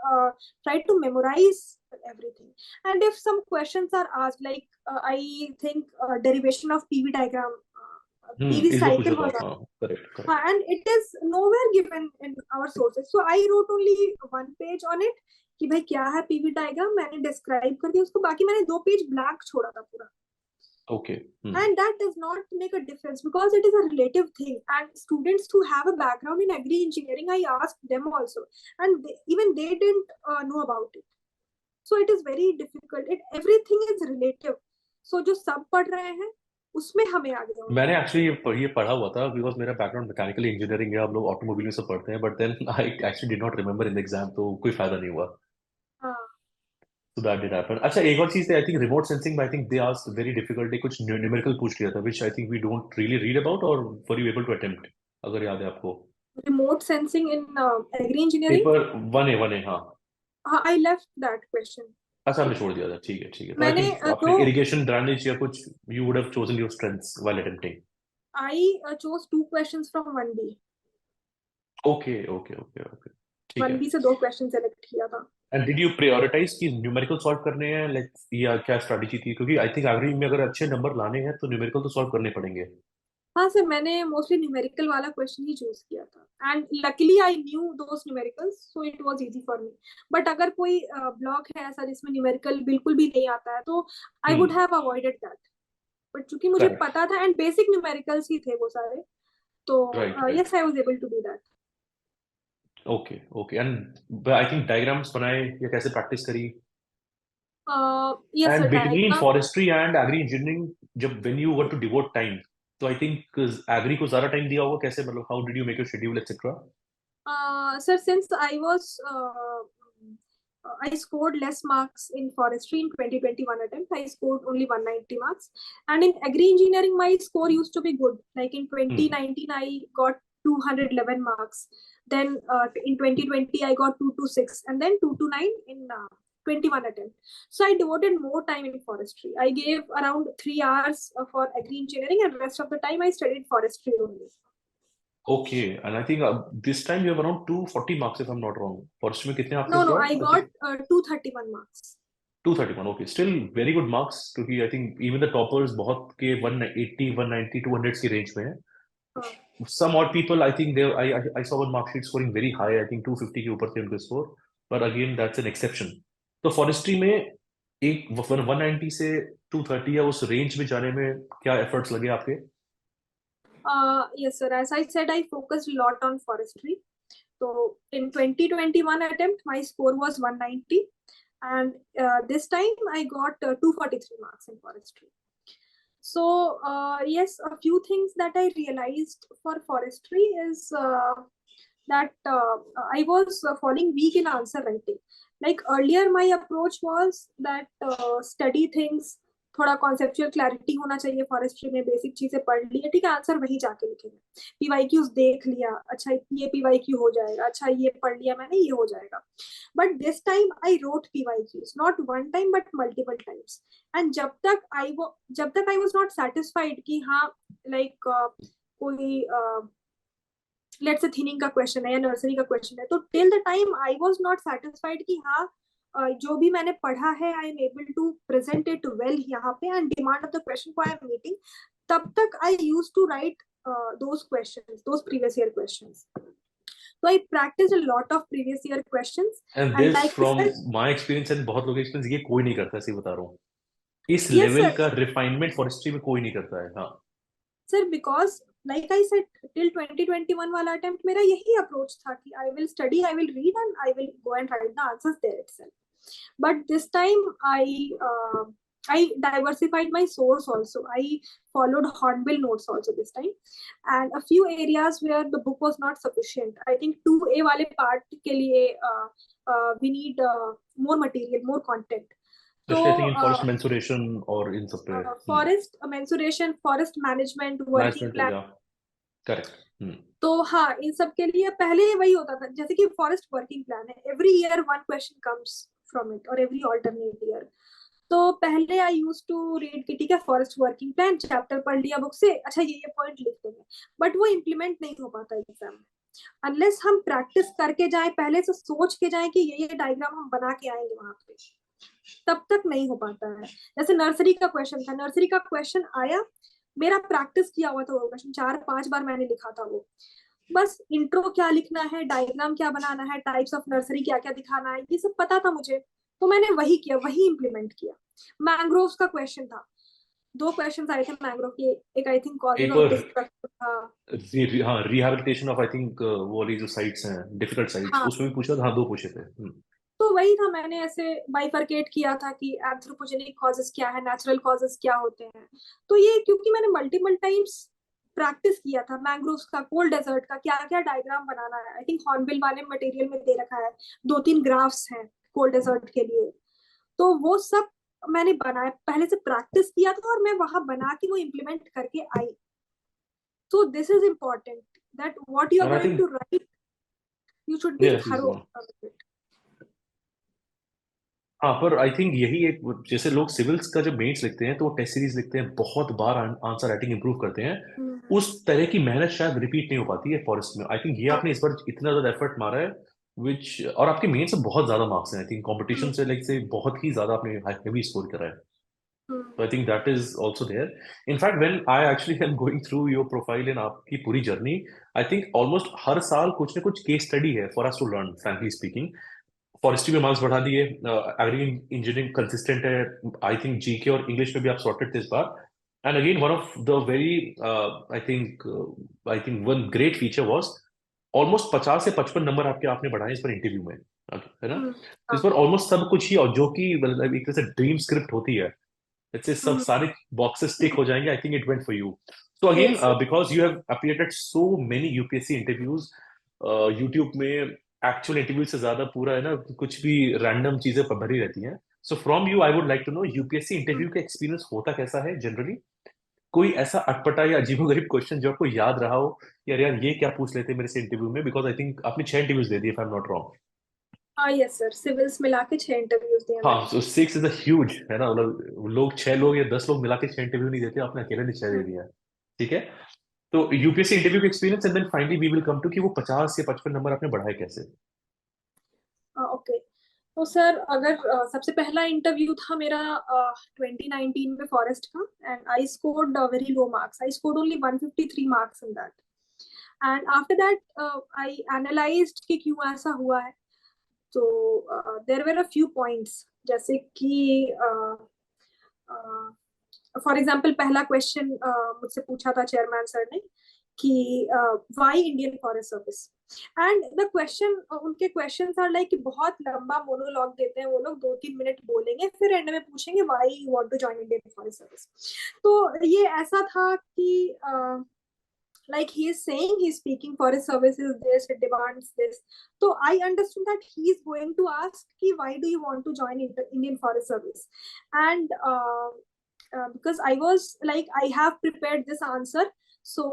S1: try to memorize everything. And if some questions are asked, like I think derivation of PV diagram, PV cycle was
S2: correct.
S1: and it is nowhere given in our sources. So I wrote only 1 page on it कि भाई क्या है PV diagram, मैंने describe कर दिया उसको, बाकी मैंने 2 page blank छोड़ा था पूरा.
S2: Okay.
S1: And that does not make a difference because it is a relative thing. And students who have a background in agri engineering, I asked them also, and even they didn't know about it. So it is very difficult. Everything is relative. So जो सब पढ़ रहे हैं उसमें हमें आगे.
S2: मैंने actually ये पढ़ा हुआ था बिकॉज मेरा बैकग्राउंड मैकेनिकल इंजीनियरिंग है. आप लोग ऑटोमोबाइल में से पढ़ते हैं, but then I actually did not remember in the exam, तो कोई फायदा नहीं हुआ. So that did happen. अच्छा, एक और चीज है, आई थिंक रिमोट सेंसिंग में I think they asked very difficult, कुछ न्यूमेरिकल पूछ लिया था, which I think we don't really read about, और were you able to attempt, अगर याद है आपको?
S1: Remote sensing in agri engineering,
S2: paper 1A. हाँ,
S1: I left that question.
S2: अच्छा, हमने छोड़ दिया था. ठीक है. तो आई
S1: मैंने
S2: थिंक आपने इरिगेशन, ड्रेनेज या कुछ, you would have chosen your strengths while attempting.
S1: I chose 2 questions from 1B.
S2: Okay. ठीक है.
S1: 1B से 2 क्वेश्चन सेलेक्ट किया था.
S2: एंड डिड यू प्रायोरिटाइज कि न्यूमेरिकल सॉल्व करने हैं, लाइक, या क्या स्ट्रेटजी थी? क्योंकि आई थिंक एग्री में अगर अच्छे नंबर लाने हैं तो न्यूमेरिकल तो सॉल्व करने पड़ेंगे.
S1: हाँ सर, मैंने मोस्टली न्यूमेरिकल वाला क्वेश्चन ही चूज किया था, and luckily I knew those numericals, so it was easy for me. But अगर कोई ब्लॉक है ऐसा जिसमें न्यूमेरिकल बिल्कुल भी नहीं आता है, तो I would have avoided that. But चूंकि मुझे पता था एंड बेसिक न्यूमेरिकल्स ही थे वो सारे, तो yes, I was able to do that.
S2: Okay. And I think diagrams बनाए या कैसे प्रैक्टिस करी?
S1: Yes
S2: and
S1: sir,
S2: between forestry and agri engineering, जब when you were to devote time, तो आई थिंक एग्री को ज्यादा टाइम दिया होगा. कैसे, मतलब how did you make your schedule etcetera?
S1: Sir, since I scored less marks in forestry in 2021 attempt. I scored only 190 marks. And in agri engineering, my score used to be good. Like in 2019, I got 211 marks. Then in 2020, I got 226, and then 229 in 21 attempt. So I devoted more time in forestry. I gave around 3 hours for agri engineering, and rest of the time I studied forestry only.
S2: Okay, and I think this time you have around 240 marks if I'm not wrong. Forestry में कितने आपके?
S1: No, I got 231 marks.
S2: 231, okay, still very good marks, क्योंकि I think even the toppers बहुत के 180, 190, 200 की range में है. Some odd people, I think I saw one mark sheet scoring very high. I think 250 के ऊपर थे उनके score, but again that's an exception. तो forestry में एक 190 से 230 या उस range में जाने में क्या efforts लगे आपके?
S1: Yes, sir. As I said, I focused a lot on forestry. So in 2021 attempt, my score was 190, and this time I got 243 marks in forestry. So yes, a few things that I realized for forestry is that I was falling weak in answer writing. Like earlier, my approach was that study things, थोड़ा conceptual clarity होना चाहिए forestry में, basic चीजें पढ़ ली, ठीक है, answer वही जाके लिखेंगे. पीवाईक्यूज देख लिया, अच्छा ये पीवाईक्यू हो जाएगा, अच्छा ये पढ़ लिया मैंने, ये हो जाएगा. But this time I wrote PYQs, not one time but multiple times. And जब तक आई वाज नॉट सेटिस्फाइड कि हाँ, लाइक कोई लेट्स से थिनिंग का क्वेश्चन है या नर्सरी का क्वेश्चन है, तो till the time I was not satisfied कि हाँ जो भी मैंने पढ़ा है I am able to present it well यहाँ पे and demand of the question को आई एम मीटिंग, तब तक I used to write those questions, those previous year questions. So I practiced a lot of previous year questions.
S2: And this, like from my experience and बहुत लोगों के experience, ये कोई नहीं करता, सही बता रहा हूँ. इस लेवल का रिफाइनमेंट फॉरेस्ट्री में कोई नहीं करता है. हाँ
S1: sir, because like I said, till 2021 वाला attempt मेरा यही approach था कि I will study, I will read, and I will go and write the answers there itself. But this time I diversified my source also. I followed hornbill notes also this time, and a few areas where the book was not sufficient. I think 2A वाले part के लिए we need more material, more content.
S2: especially I think in forest mensuration or in सब पे
S1: forest mensuration, forest management, working
S2: management
S1: plan,
S2: या correct
S1: तो हाँ इन सब के लिए पहले वही होता था, जैसे कि फॉरेस्ट वर्किंग प्लान है, every year one question comes from it और एवरी ऑल्टरनेट ईयर। तो पहले आई यूज टू रीड कि ठीक है फॉरेस्ट वर्किंग प्लान चैप्टर पढ़ लिया बुक से, अच्छा ये पॉइंट लिख देंगे, बट वो इम्प्लीमेंट नहीं हो पाता एग्जाम में अनलेस हम प्रैक्टिस करके जाएं, पहले से सोच के जाएं कि ये डायग्राम हम बना के आएंगे वहां पे, तब तक नहीं हो पाता है। जैसे नर्सरी का क्वेश्चन था, नर्सरी का क्वेश्चन आया, मेरा प्रैक्टिस किया हुआ था वो क्वेश्चन, 4-5 बार मैंने लिखा था वो, बस इंट्रो क्या लिखना है, डायग्राम क्या बनाना है, टाइप्स ऑफ नर्सरी क्या क्या दिखाना है, ये सब पता था मुझे, तो मैंने वही किया, वही इम्प्लीमेंट किया। मैंग्रोव्स का क्वेश्चन था, 2 क्वेश्चन आए थे मैंग्रोव के, एक आई थिंक कॉजेज
S2: एक
S1: ऑफ
S2: और
S1: डिस्ट्रक्शन था।
S2: हाँ रिहैबिलिटेशन ऑफ आई थिंक वो वाली जो साइट्स हैं डिफिकल्ट साइट्स
S1: हाँ
S2: उसमें भी पूछा था, हाँ 2 पूछे थे
S1: तो वही था, मैंने ऐसे बाइफरकेट किया था कि एंथ्रोपोजेनिक कॉजेस क्या है, नेचुरल कॉजेस क्या होते हैं। तो ये क्योंकि मैंने मल्टीपल टाइम्स प्रैक्टिस किया था, मैंग्रोव्स का, कोल्ड डेजर्ट का क्या क्या डायग्राम बनाना है, आई थिंक हॉर्नबिल वाले मटेरियल में दे रखा है, 2-3 ग्राफ्स हैं कोल्ड डेजर्ट के लिए, तो वो सब मैंने बनाया, पहले से प्रैक्टिस किया था और मैं वहां बना के वो इम्प्लीमेंट करके आई। So this is important that what you are
S2: और आई
S1: going
S2: think
S1: to write, you should be
S2: yeah please go
S1: thorough
S2: on.
S1: with it.
S2: हाँ पर आई थिंक यही एक, जैसे लोग सिविल्स का जब मेंस लिखते हैं तो वो टेस्ट सीरीज लिखते हैं, बहुत बार आंसर राइटिंग इंप्रूव करते हैं, उस तरह की मेहनत शायद रिपीट नहीं हो पाती है फॉरेस्ट में। आई थिंक ये आपने इस बार इतना ज्यादा एफर्ट मारा है विच, और आपके मेंस से बहुत ज्यादा मार्क्स हैं, आई थिंक कंपटीशन से लाइक से बहुत ही ज्यादा आपने हेवी स्कोर करा है। So I think that is also there. In fact, when I actually am going through your profile in आपकी पूरी जर्नी, I think almost हर साल कुछ ना कुछ केस स्टडी है for us to learn, frankly speaking. Forestry में marks बढ़ा दिए, एग्री इंजीनियरिंग कंसिस्टेंट है, आई थिंक जीके और इंग्लिश में भी आप सॉर्टेड थे इस बार। And again one of the very I think one great feature was almost 50 से 55 नंबर आपके आपने बढ़ाए इस पर इंटरव्यू में, है ना? इस पर ऑलमोस्ट सब कुछ ही, और जो कि मतलब एक तरह से ड्रीम स्क्रिप्ट होती है, इससे सब सारे बॉक्सेस टिक हो जाएंगे। I think it went for you. So again
S1: Yes, sir.
S2: Because you have appeared at so many UPSC interviews, YouTube में एक्चुअल इंटरव्यू से ज्यादा पूरा है ना कुछ भी रैंडम चीजें भरी रहती हैं। So from you I would like to know UPSC interview का एक्सपीरियंस होता कैसा है जनरली? कोई ऐसा अटपटा या अजीबोगरीब क्वेश्चन जो आपको याद रहा हो, यार यार ये क्या पूछ लेते मेरे से इंटरव्यू में, बिकॉज आई थिंक आपने 6 इंटरव्यूज दे दिए if I am not wrong.
S1: हाँ यस सर, सिविल्स मिला के 6 इंटरव्यूज दिए
S2: हाँ,
S1: मैंने।
S2: सो 6 इज अ ह्यूज, है ना? मतलब लोग 6 लोग या 10 लोग मिला के 6 इंटरव्यू नहीं देते, आपने अकेले ने 6 दे दिया है। ठीक है, तो यूपीएससी इंटरव्यू का experience and then finally we will come to कि वो 50 या 55 नंबर आपने बढ़ाए कैसे?
S1: ओके, तो सर अगर सबसे पहला इंटरव्यू था मेरा 2019 में फॉरेस्ट का, and I scored very low marks, I scored only 153 marks in that. And after that I analysed कि क्यों ऐसा हुआ है। तो there were a few points, जैसे कि फॉर एग्जाम्पल पहला क्वेश्चन मुझसे पूछा था चेयरमैन सर ने कि why Indian forest service, and the question, उनके क्वेश्चंस आर लाइक बहुत लंबा मोनोलॉग देते हैं वो लोग, 2-3 मिनट बोलेंगे फिर एंड में पूछेंगे why you want to join Indian forest service. तो ये ऐसा था कि like he is saying he's speaking for his services, this it demands this, so I understood that he is going to ask ki why do you want to join Indian forest service. And because I was like I have prepared this answer, so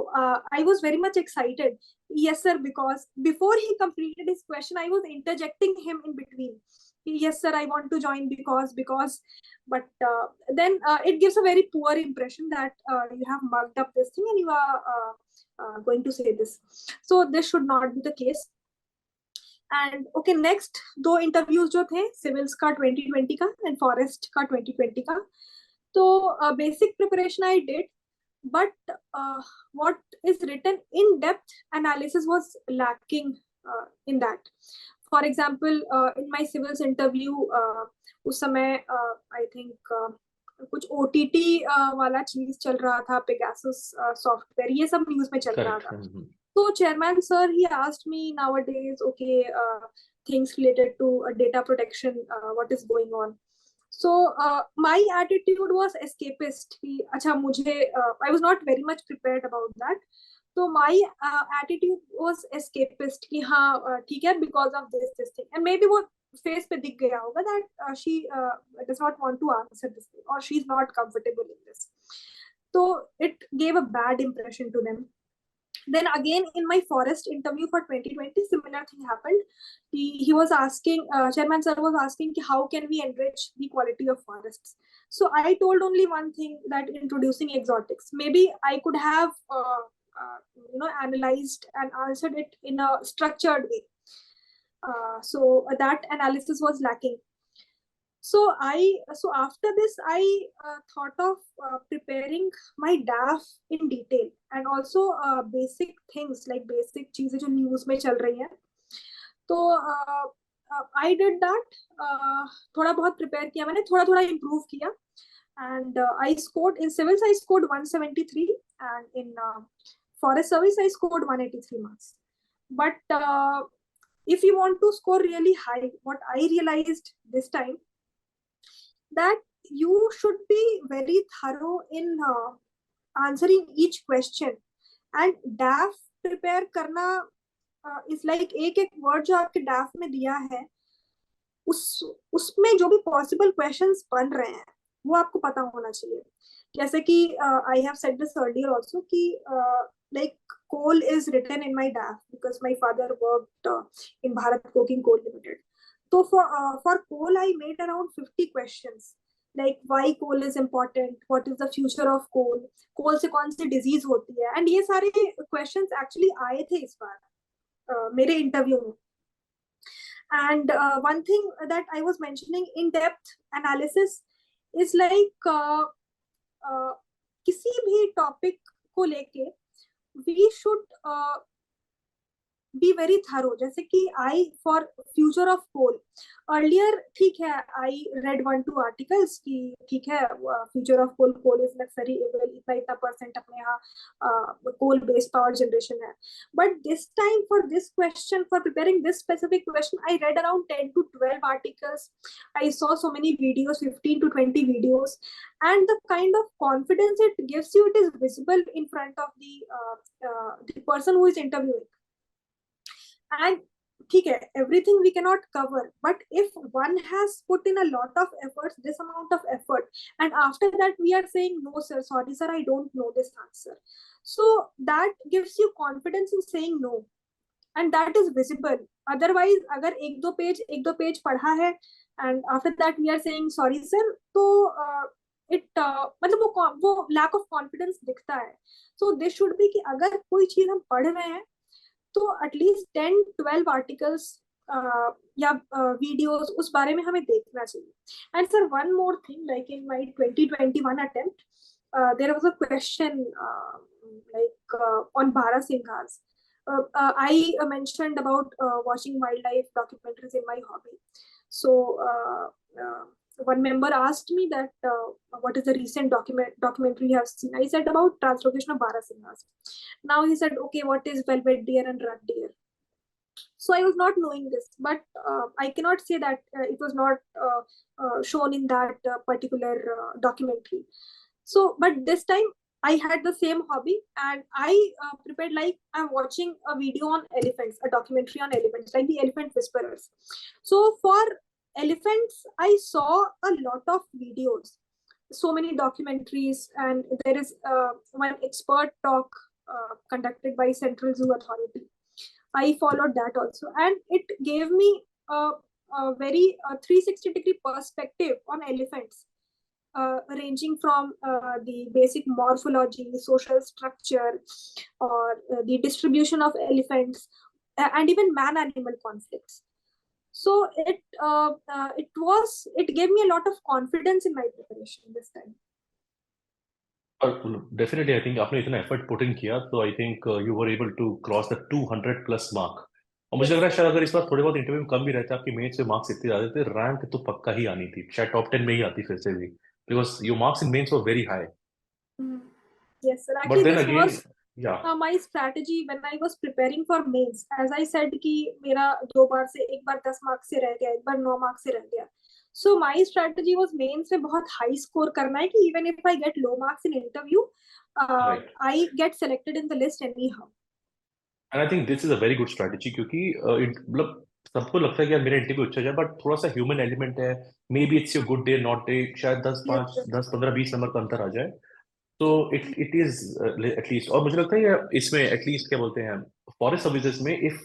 S1: I was very much excited. Yes sir, because before he completed his question I was interjecting him in between. Yes sir, I want to join because but then it gives a very poor impression that you have mugged up this thing and you are going to say this, so this should not be the case. And okay, next 2 interviews जो थे civils का 2020 का and forest का 2020 का, तो basic preparation I did, but what is written in depth analysis was lacking in that. For example, in my civils interview उस समय I think कुछ OTT वाला चीज चल रहा था, पेगासस सॉफ्टवेयर, ये सब न्यूज में चल रहा था। तो chairman sir he asked me nowadays, okay, things related to data protection, what is going on. So my attitude was escapist कि अच्छा मुझे I was not very much prepared about that. तो my attitude was escapist कि हाँ ठीक है because of this thing, and maybe वो face पे दिख गया होगा that she does not want to answer this or she's not comfortable in this. So it gave a bad impression to them. Then again in my forest interview for 2020, similar thing happened. He was asking, chairman sir was asking how can we enrich the quality of forests. So I told only one thing, that introducing exotics. Maybe I could have analyzed and answered it in a structured way. So that analysis was lacking. So after this I thought of preparing my DAF in detail, and also basic things like basic चीजें जो news में चल रही हैं. तो I did that. थोड़ा बहुत prepare किया मैंने, थोड़ा improve किया, and I scored in civils I scored 173, and in forest service I scored 183 marks. But if you want to score really high, what I realized this time, that you should be very thorough in answering each question, and DAF prepare करना is like एक word जो आपके DAF में दिया है, उसमें जो भी possible questions बन रहे हैं वो आपको पता होना चाहिए. जैसे कि I have said this earlier also कि like coal is written in my DAF because my father worked in Bharat Coking Coal Limited. So for coal I made around 50 questions, like why coal is important, what is the future of coal, coal से कौन सी disease होती है, and ये सारे questions actually आए थे इस बार मेरे इंटरव्यू में. And one thing that I was mentioning, in depth analysis is like किसी भी topic को लेके we should be very thorough. जैसे कि I for future of coal earlier, ठीक है, I read 1-2 articles कि ठीक है future of coal is like very इतना % अपने यहाँ coal based power generation है. But this time for this question, for preparing this specific question, I read around 10 to 12 articles. I saw so many videos, 15 to 20 videos, and the kind of confidence it gives you, it is visible in front of the person who is interviewing. And ठीक है, everything we cannot cover, but if one has put in a lot of efforts, this amount of effort, and after that we are saying no sir, sorry sir, I don't know this answer, so that gives you confidence in saying no, and that is visible. Otherwise अगर एक दो page पढ़ा है and after that we are saying sorry sir, तो it मतलब वो lack of confidence दिखता है. So this should be कि अगर कोई चीज हम पढ़ रहे हैं तो एटलीस्ट 10-12 आर्टिकल्स या वीडियोस उस बारे में हमें देखना चाहिए. And sir one more thing, like in my 2021 attempt there was a question like on Barasinghas. I mentioned about watching wildlife documentaries in my hobby. So one member asked me that what is the recent documentary you have seen. I said about translocation of Barasinghas. Now he said, okay, what is velvet deer and red deer? So I was not knowing this, but I cannot say that it was not shown in that particular documentary. So, but this time I had the same hobby, and I prepared like I'm watching a video on elephants, a documentary on elephants, like the Elephant Whisperers. So for elephants, I saw a lot of videos, so many documentaries, and there is one expert talk conducted by Central Zoo Authority. I followed that also, and it gave me a very 360-degree perspective on elephants, ranging from the basic morphology, social structure, or the distribution of elephants, and even man-animal conflicts. So it gave me a lot of confidence in my preparation this time.
S2: Definitely, I think आपने इतना effort put in किया, तो I think you were able to cross the 200+ mark. और मुझे लग रहा है शायद अगर इस बार थोड़े बहुत इंटरव्यू में कम भी रहते, आपकी मेंस में मार्क्स इतने ज्यादा थे, रैंक तो पक्का ही आनी थी, शायद टॉप 10 में ही आती फिर से भी, because your marks in mains were very high.
S1: Yes sir, actually
S2: but then
S1: this
S2: again,
S1: was my strategy when I was preparing for mains. As I said कि मेरा 2 बार से, एक बार 10 मार्क्स से रह गया, एक बार 9 मार्क्स से रह गया. So my strategy was mains में बहुत high score करना है कि even if I get low marks in interview,
S2: right,
S1: I get selected in the list anyhow.
S2: And I think this is a very good strategy, क्योंकि मतलब सबको लगता है कि यार मेरा इंटरव्यू अच्छा जाए, बट थोड़ा सा ह्यूमन एलिमेंट है, may be it's your good day not day, शायद 10
S1: Yes,
S2: 5
S1: sir.
S2: 10 15 20 नंबर का अंतर आ जाए। तो इट इज एटलीस्ट, और मुझे लगता है ये इसमें एटलीस्ट क्या बोलते हैं, फॉरेस्ट सर्विसेज में इफ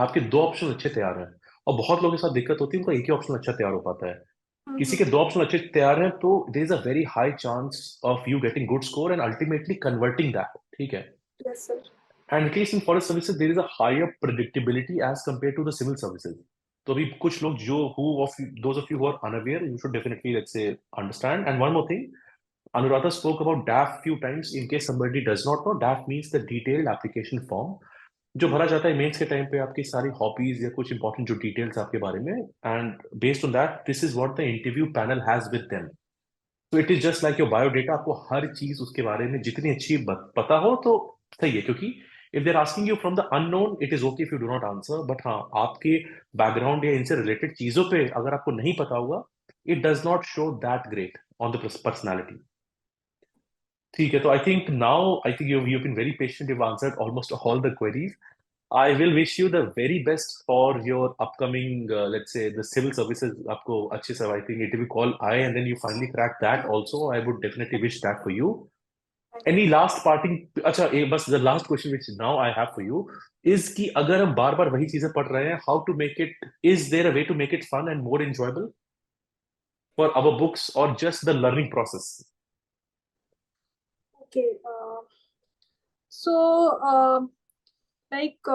S2: आपके दो ऑप्शन अच्छे तैयार हैं, और बहुत लोगों के साथ दिक्कत होती है उनका एक ही ऑप्शन अच्छा तैयार हो पाता है, किसी के दो ऑप्शन अच्छे तैयार हैं तो there is a very high chance of you getting good score and ultimately converting that, ठीक है।
S1: Yes, sir.
S2: And at least in forest services there is a higher predictability as compare to the civil services. तो अभी कुछ लोग जो who of those of you who are unaware, you should definitely, let's say, understand. And one more thing, Anuradha spoke about DAF few times. In case somebody does not know, DAF means the detailed application form, जो भरा जाता है mains के time पे आपकी सारी hobbies या कुछ इंपॉर्टेंट जो डिटेल्स आपके बारे में, and based on that this is what the interview panel has with them. तो it is just like your biodata, आपको हर चीज उसके बारे में जितनी अच्छी पता हो तो सही है, क्योंकि if they are asking you from the unknown it is okay if you do not answer, but हाँ आपके बैकग्राउंड या इनसे रिलेटेड चीजों पे अगर आपको नहीं पता होगा, it does not show that great on the personality. ठीक है, तो I think now I think you been very patient, you answered almost all the queries. I will wish you the very best for your upcoming, let's say, the civil services. आपको अच्छे से, I think, interview call आए and then you finally crack that also. I would definitely wish that for you. Any last parting? अच्छा, एक बस the last question which now I have for you is कि अगर हम बार बार वही चीजें पढ़ रहे हैं, how to make it? Is there a way to make it fun and more enjoyable for our books or just the learning process?
S1: Okay. So,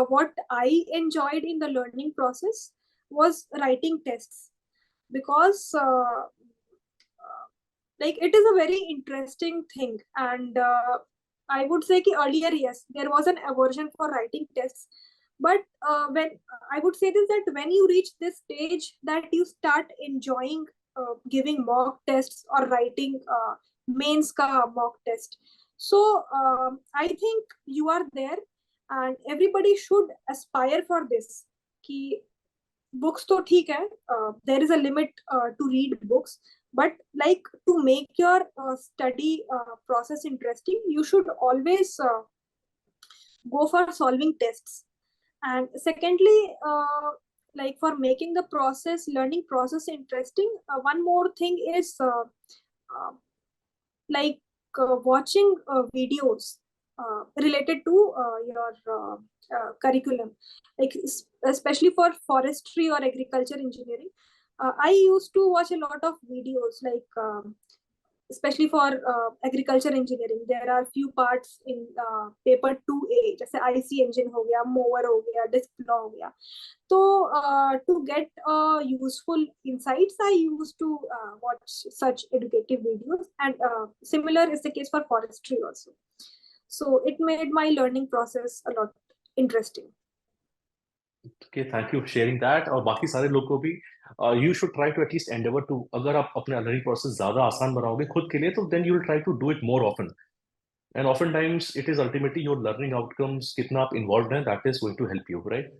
S1: what I enjoyed in the learning process was writing tests, because it is a very interesting thing, and I would say that earlier, yes, there was an aversion for writing tests, but when I would say this, that when you reach this stage that you start enjoying giving mock tests or writing mains ka mock test, so I think you are there, and everybody should aspire for this ki books to theek hai, there is a limit to read books, but like to make your study process interesting, you should always go for solving tests. And secondly, like for making the process learning process interesting, one more thing is uh, like watching videos related to your curriculum, like especially for forestry or agriculture engineering. I used to watch a lot of videos, like especially for agriculture engineering. There are few parts in paper 2A, जैसे IC engine हो गया, mower हो गया, disc plow हो गया. So to get useful insights, I used to watch such educative videos, and similar is the case for forestry also. So it made my learning process a lot interesting.
S2: Okay, thank you for sharing that. और बाकी सारे लोग को भी you should try to at least endeavor to, अगर आप अपने learning process ज़्यादा आसान बनाओगे खुद के लिए, तो then you will try to do it more often. And oftentimes it is ultimately your learning outcomes, कितना आप involved हैं, that is going to help you, right?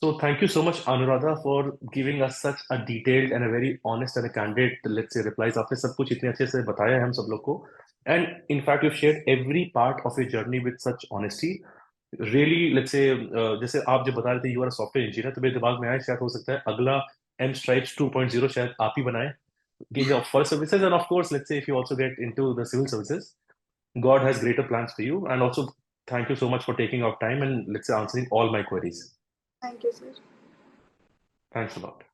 S2: So thank you so much, Anuradha, for giving us such a detailed and a very honest and a candid, let's say, replies. आपने सब कुछ इतने अच्छे से बताया है हम सब लोग को. And in fact, you've shared every part of your journey with such honesty. Really, let's say, जैसे आप जब बता रहे थे you are a software engineer, तो मेरे दिमाग में आया शायद हो सकता है अगला M Stripes 2.0 शायद आप ही बनाए. Give your first services, and of course, let's say if you also get into the civil services, God has greater plans for you. And also, thank you so much for taking our time and, let's say, answering all my queries.
S1: Thank you, sir.
S2: Thanks a lot.